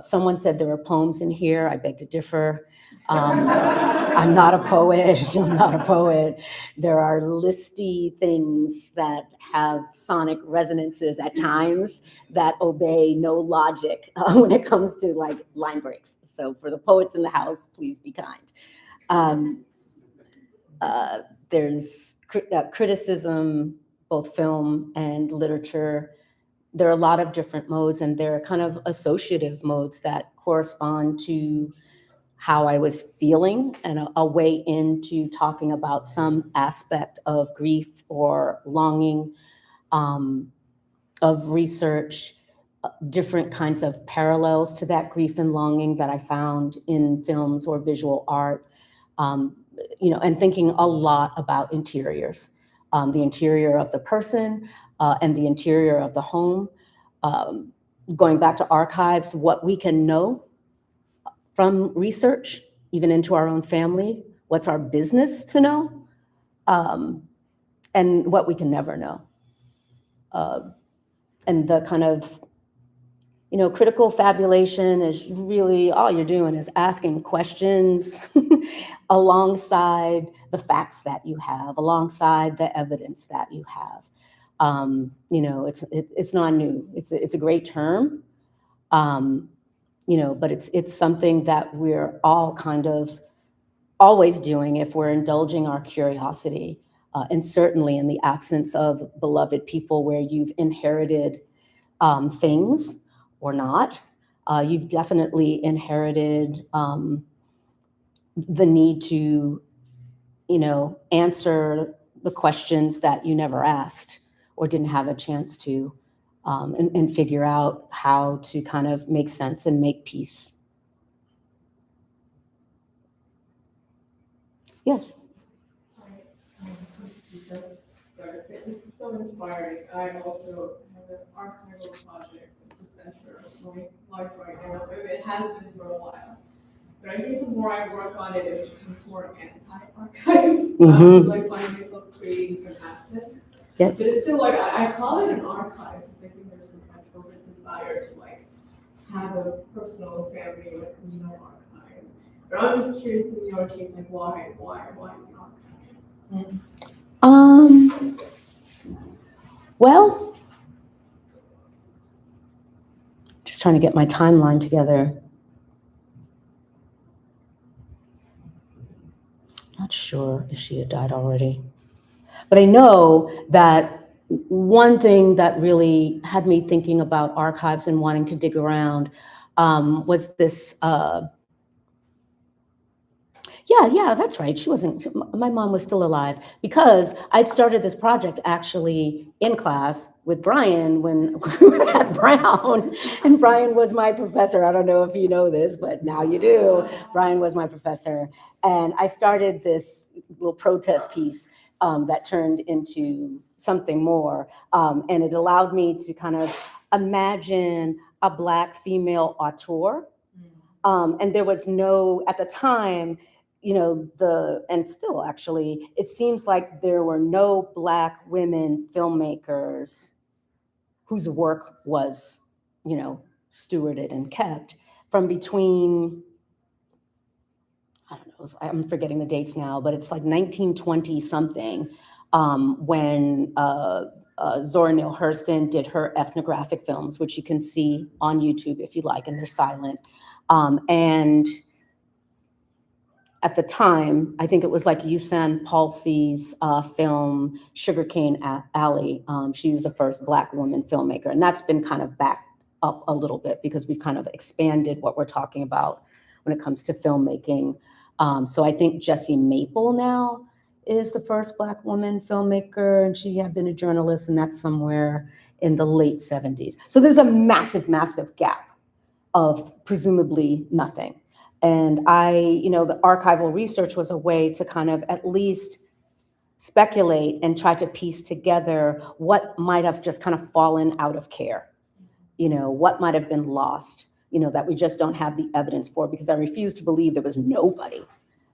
Someone said there were poems in here. I beg to differ. I'm not a poet. I'm not a poet. There are listy things that have sonic resonances at times that obey no logic when it comes to like line breaks. So for the poets in the house, please be kind. There's criticism, both film and literature. There are a lot of different modes, and there are kind of associative modes that correspond to how I was feeling, and a way into talking about some aspect of grief or longing, of research, different kinds of parallels to that grief and longing that I found in films or visual art, you know, and thinking a lot about interiors, the interior of the person and the interior of the home, going back to archives, what we can know from research, even into our own family, what's our business to know, and what we can never know. And the kind of, you know, critical fabulation is really all you're doing is asking questions alongside the facts that you have, alongside the evidence that you have. You know, it's not new. It's a great term. You know, but it's something that we're all kind of always doing if we're indulging our curiosity, and certainly in the absence of beloved people where you've inherited things or not, you've definitely inherited the need to, you know, answer the questions that you never asked or didn't have a chance to. And figure out how to kind of make sense and make peace. Yes.
Sorry, this is so inspiring. I also have an archival project at the center of my life right now. It has been for a while. But I think the more I work on it, it becomes more anti-archive. Because I find myself creating some assets.
Yes.
But it's still like, I call it an archive, because I think there's this like over desire to like have a personal family, like communal archive. But I'm just curious in your case, like why the archive?
Well, just trying to get my timeline together. Not sure if she had died already. But I know that one thing that really had me thinking about archives and wanting to dig around was this, yeah, that's right. She wasn't, my mom was still alive, because I'd started this project actually in class with Brian when we were at Brown, and Brian was my professor. I don't know if you know this, but now you do. Brian was my professor. And I started this little protest piece that turned into something more. And it allowed me to kind of imagine a Black female auteur. And there was no, at the time, you know, and still actually, it seems like there were no Black women filmmakers whose work was, you know, stewarded and kept from between, I don't know, I'm forgetting the dates now, but it's like 1920 something, when Zora Neale Hurston did her ethnographic films, which you can see on YouTube if you like, and they're silent. And at the time, I think it was like Usan Palsi's film Sugarcane Alley. She was the first Black woman filmmaker, and that's been kind of backed up a little bit because we've kind of expanded what we're talking about when it comes to filmmaking. So I think Jessie Maple now is the first Black woman filmmaker, and she had been a journalist, and that's somewhere in the late 70s. So there's a massive, massive gap of presumably nothing. And you know, the archival research was a way to kind of at least speculate and try to piece together what might have just kind of fallen out of care, you know, what might have been lost, you know, that we just don't have the evidence for, because I refuse to believe there was nobody.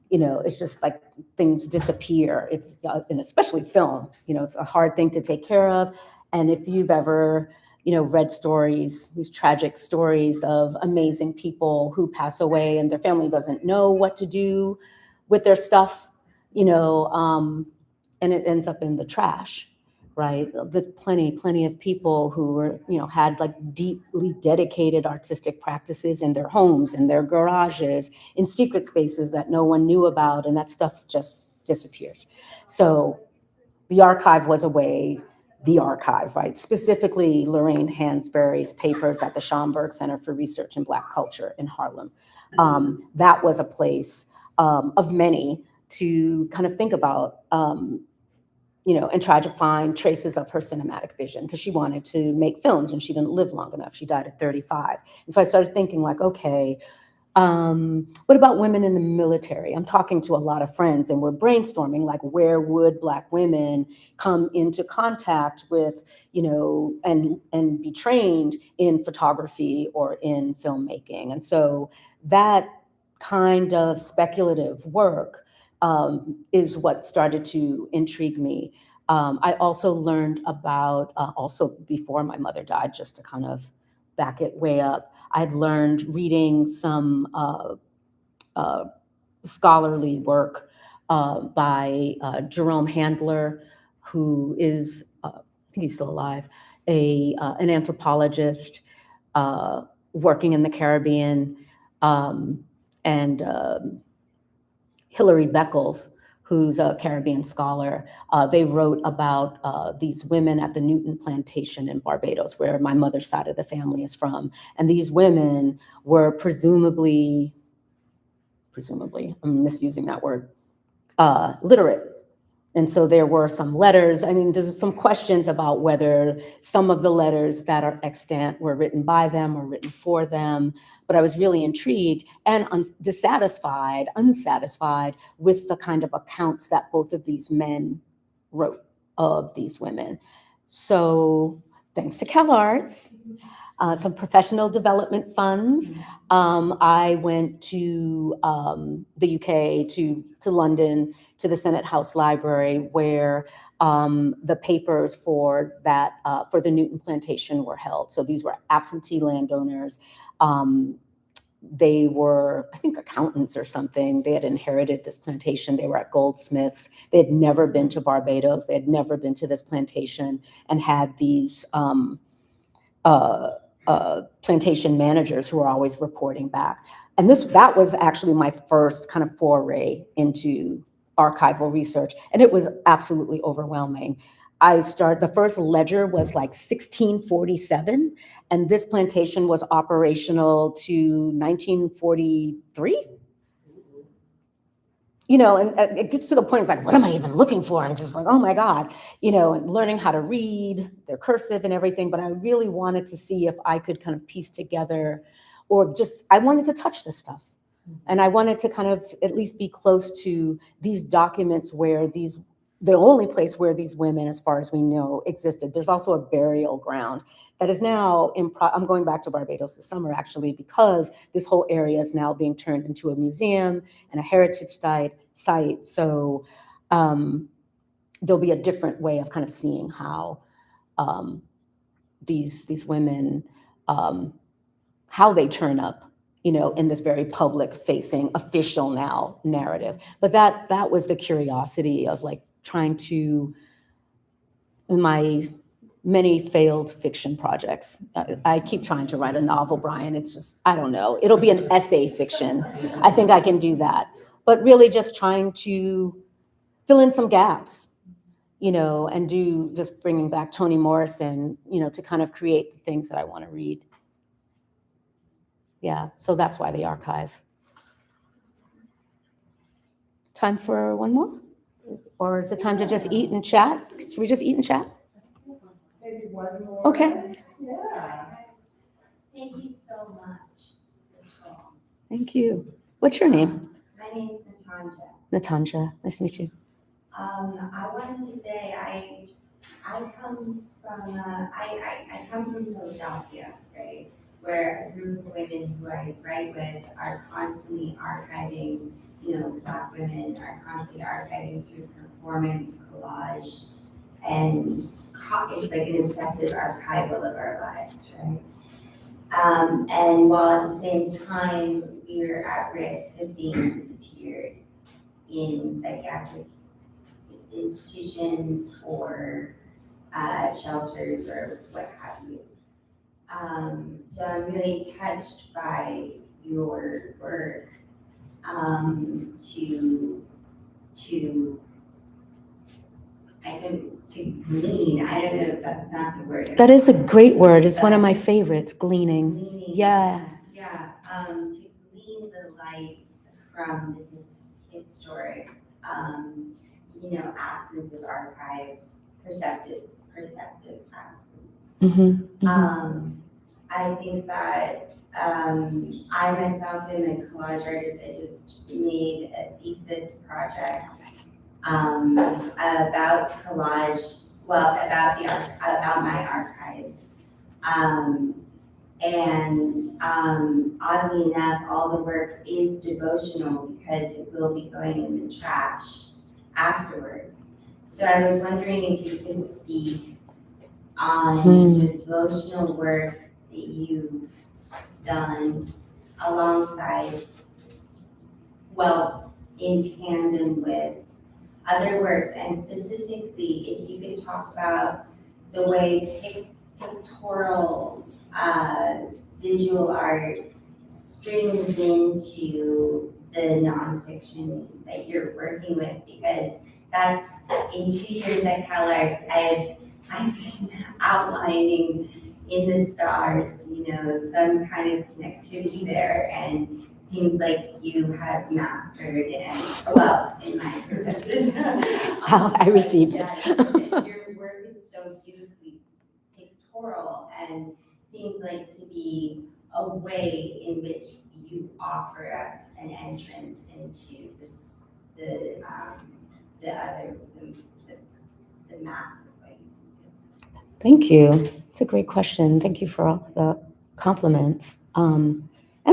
You know, it's just like things disappear. It's, and especially film, you know, it's a hard thing to take care of. And if you've ever, you know, read stories, these tragic stories of amazing people who pass away and their family doesn't know what to do with their stuff, you know, and it ends up in the trash, right? The plenty of people who were, you know, had like deeply dedicated artistic practices in their homes, in their garages, in secret spaces that no one knew about, and that stuff just disappears. So the archive was a way, the archive, right? Specifically, Lorraine Hansberry's papers at the Schomburg Center for Research in Black Culture in Harlem. That was a place of many to kind of think about, you know, and try to find traces of her cinematic vision, because she wanted to make films and she didn't live long enough. She died at 35. And so I started thinking like, okay, what about women in the military? I'm talking to a lot of friends and we're brainstorming like, where would Black women come into contact with, you know, and be trained in photography or in filmmaking. And so that kind of speculative work is what started to intrigue me. I also learned about, also before my mother died, just to kind of back it way up, I'd learned reading some scholarly work by Jerome Handler, who is, I think he's still alive, an anthropologist working in the Caribbean, and Hilary Beckles, who's a Caribbean scholar. They wrote about these women at the Newton Plantation in Barbados, where my mother's side of the family is from. And these women were presumably, I'm misusing that word, literate. And so there were some letters. I mean, there's some questions about whether some of the letters that are extant were written by them or written for them. But I was really intrigued and unsatisfied with the kind of accounts that both of these men wrote of these women. So thanks to CalArts, some professional development funds, I went to the UK, to London, to the Senate House Library, where the papers for that, for the Newton Plantation were held. So these were absentee landowners. They were, I think, accountants or something. They had inherited this plantation. They were at goldsmiths. They had never been to Barbados. They had never been to this plantation, and had these plantation managers who were always reporting back. And that was actually my first kind of foray into archival research, and it was absolutely overwhelming. The first ledger was like 1647, and this plantation was operational to 1943. And it gets to the point, it's like, what am I even looking for? I'm just like, oh my God, and learning how to read their cursive and everything. But I really wanted to see if I could kind of piece together, I wanted to touch this stuff. And I wanted to kind of at least be close to these documents where the only place where these women, as far as we know, existed. There's also a burial ground that is now I'm going back to Barbados this summer, actually, because this whole area is now being turned into a museum and a heritage site. So there'll be a different way of kind of seeing how these women, how they turn up, in this very public-facing, official now narrative. But that was the curiosity of like trying to, in my many failed fiction projects. I keep trying to write a novel, Brian. It's just, I don't know. It'll be an essay fiction. I think I can do that. But really just trying to fill in some gaps, and just bringing back Toni Morrison, to kind of create the things that I want to read. Yeah, so that's why the archive. Time for one more? Or is it time to just eat and chat? Should we just eat and chat?
Maybe one more.
Okay.
Yeah.
Thank you so much.
Thank you. What's your name?
My name is Natanja.
Natanja. Nice to meet you.
I wanted to say I come from I come from Philadelphia, right, where a group of women who I write with are constantly archiving. Black women are constantly archiving through performance, collage, and it's like an obsessive archival of our lives, right? And while at the same time we're at risk of being disappeared in psychiatric institutions or shelters or what have you. So I'm really touched by your work to glean. I don't know if that's not the word.
That is a great word. It's one of my favorites, gleaning.
Gleaning.
Yeah.
Yeah. To glean the light from this historic, absence of archive, perceptive absence.
Mm-hmm. Mm-hmm.
I think that I myself am a collage artist. I just made a thesis project about collage, about my archive. And oddly enough, all the work is devotional because it will be going in the trash afterwards. So I was wondering if you could speak on the devotional work that you've done alongside, in tandem with other works, and specifically if you could talk about the way pictorial visual art strings into the nonfiction that you're working with, because that's, in 2 years at CalArts, I've been outlining in the stars, some kind of connectivity there, and it seems like you have mastered it, in my perception.
I received it.
Your work is so beautifully pictorial and seems like to be a way in which you offer us an entrance into the massive way.
Thank you. It's a great question. Thank you for all the compliments, and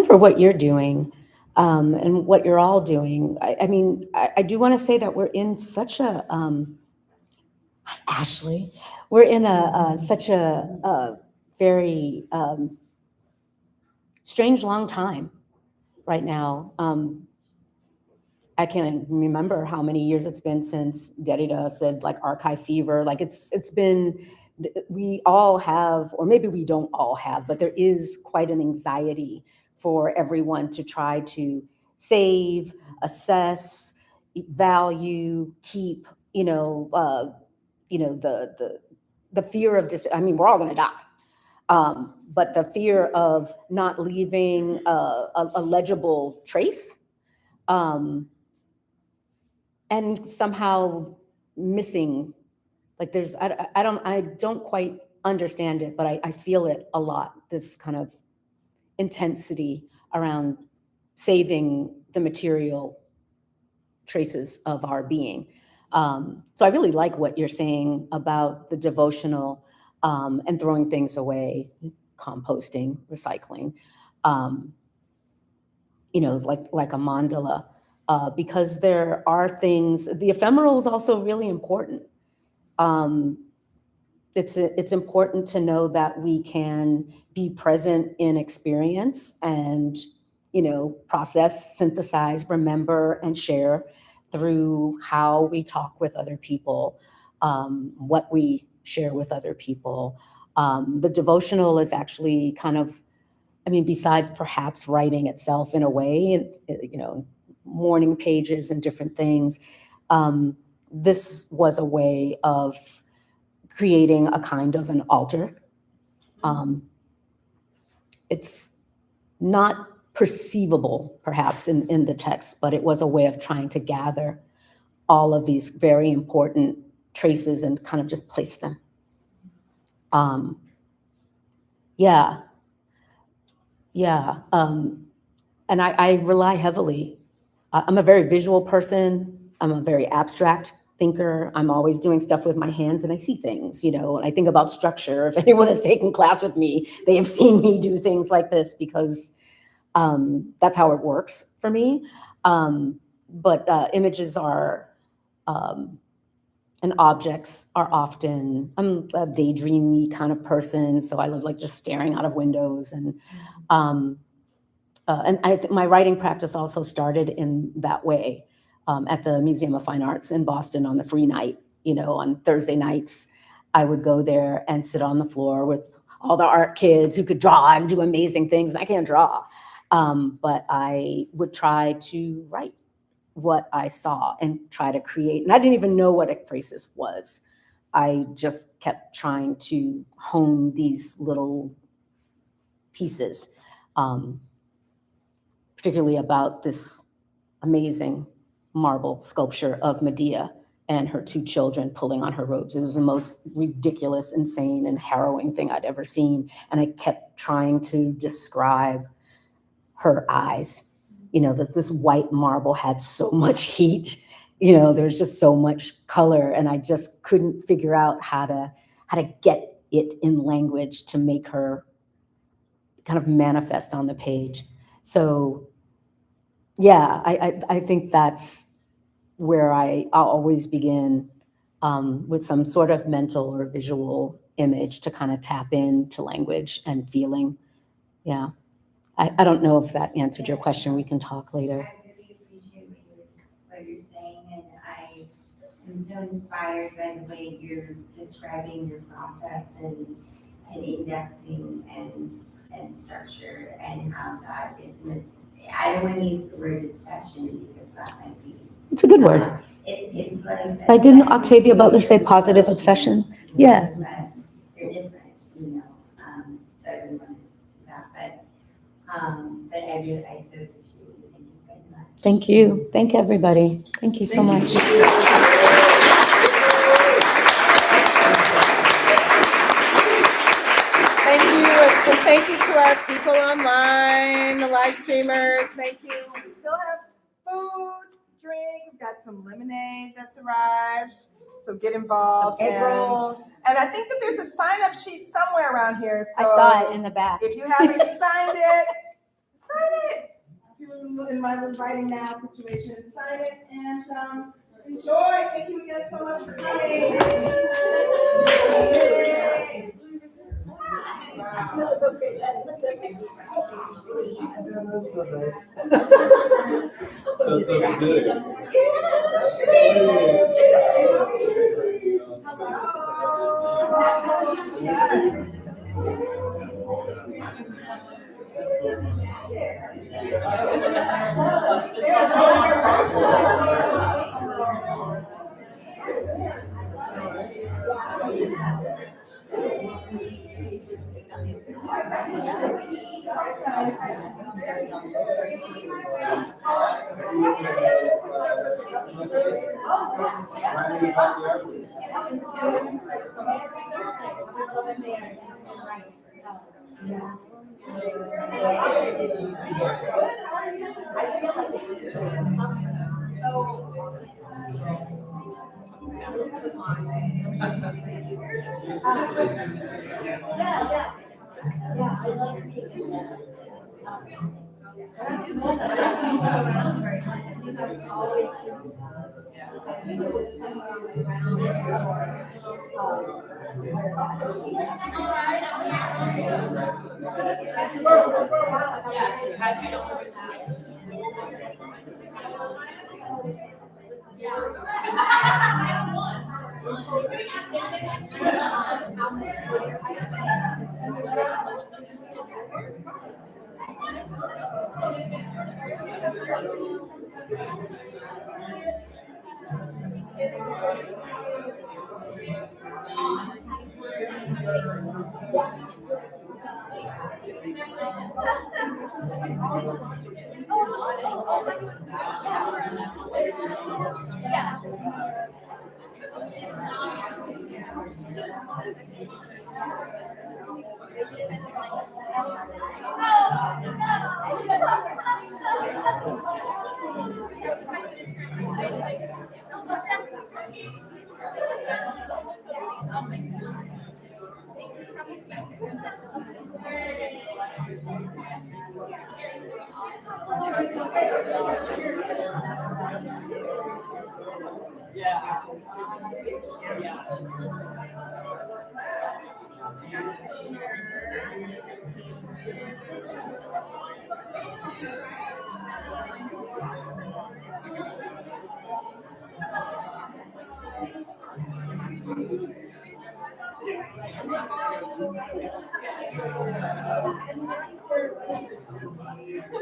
for what you're doing, and what you're all doing. I do want to say that we're in such a, Ashley, we're in such a very strange long time right now. I can't remember how many years it's been since Derrida said like archive fever. Like it's been, we all have, or maybe we don't all have, but there is quite an anxiety for everyone to try to save, assess, value, keep, the fear of I mean, we're all going to die. But the fear of not leaving a legible trace, and somehow missing, like I don't quite understand it, but I feel it a lot, this kind of intensity around saving the material traces of our being. So I really like what you're saying about the devotional, and throwing things away, composting, recycling, like a mandala, because there are things, the ephemeral is also really important. It's important to know that we can be present in experience and, process, synthesize, remember, and share through how we talk with other people, what we share with other people. The devotional is actually kind of, besides perhaps writing itself in a way, morning pages and different things, this was a way of creating a kind of an altar. It's not perceivable, perhaps, in the text, but it was a way of trying to gather all of these very important traces and kind of just place them. And I rely heavily. I'm a very visual person. I'm a very abstract thinker. I'm always doing stuff with my hands and I see things, and I think about structure. If anyone has taken class with me, they have seen me do things like this because that's how it works for me. But images are, and objects are often, I'm a daydreamy kind of person, so I love like just staring out of windows. And my writing practice also started in that way, at the Museum of Fine Arts in Boston on the free night. On Thursday nights, I would go there and sit on the floor with all the art kids who could draw and do amazing things. And I can't draw, but I would try to write what I saw and try to create. And I didn't even know what ekphrasis was. I just kept trying to hone these little pieces, particularly about this amazing marble sculpture of Medea and her two children pulling on her robes. It was the most ridiculous, insane, and harrowing thing I'd ever seen. And I kept trying to describe her eyes. That this white marble had so much heat, there's just so much color, and I just couldn't figure out how to get it in language to make her kind of manifest on the page. So yeah, I think that's where I'll always begin, with some sort of mental or visual image to kind of tap into language and feeling. Yeah. I don't know if that answered your question. We can talk later.
I really appreciate what you're saying, and I am so inspired by the way you're describing your process and indexing and structure, and how that is. I don't want to use the word obsession because that might be.
It's a good word.
It's like.
But didn't Octavia Butler say positive obsession? Yeah.
But they're different, so I didn't want to do that, but I so appreciate it. Thank you very much.
Thank you. Thank everybody. Thank you so much.
Thank you, and thank you to our people online, the live streamers. Thank you. We still have food, drink. We've got some lemonade that's arrived, so get involved.
Egg rolls.
And I think that there's a sign-up sheet somewhere around here. So
I saw it in the back.
if you haven't signed it, sign it. If you're in my writing now situation, sign it and enjoy. Thank you again so much for coming. Yay. Wow.
That was okay. That's so nice. That's so good.
Yeah.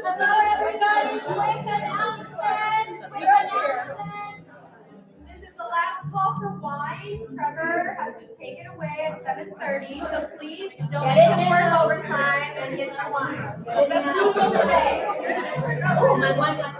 Hello, everybody. Quick announcement. Quick announcement. This is the last call for wine. Trevor has been taken away at 7:30, so please don't make him work overtime and get your wine. The food will stay. Oh, my wine got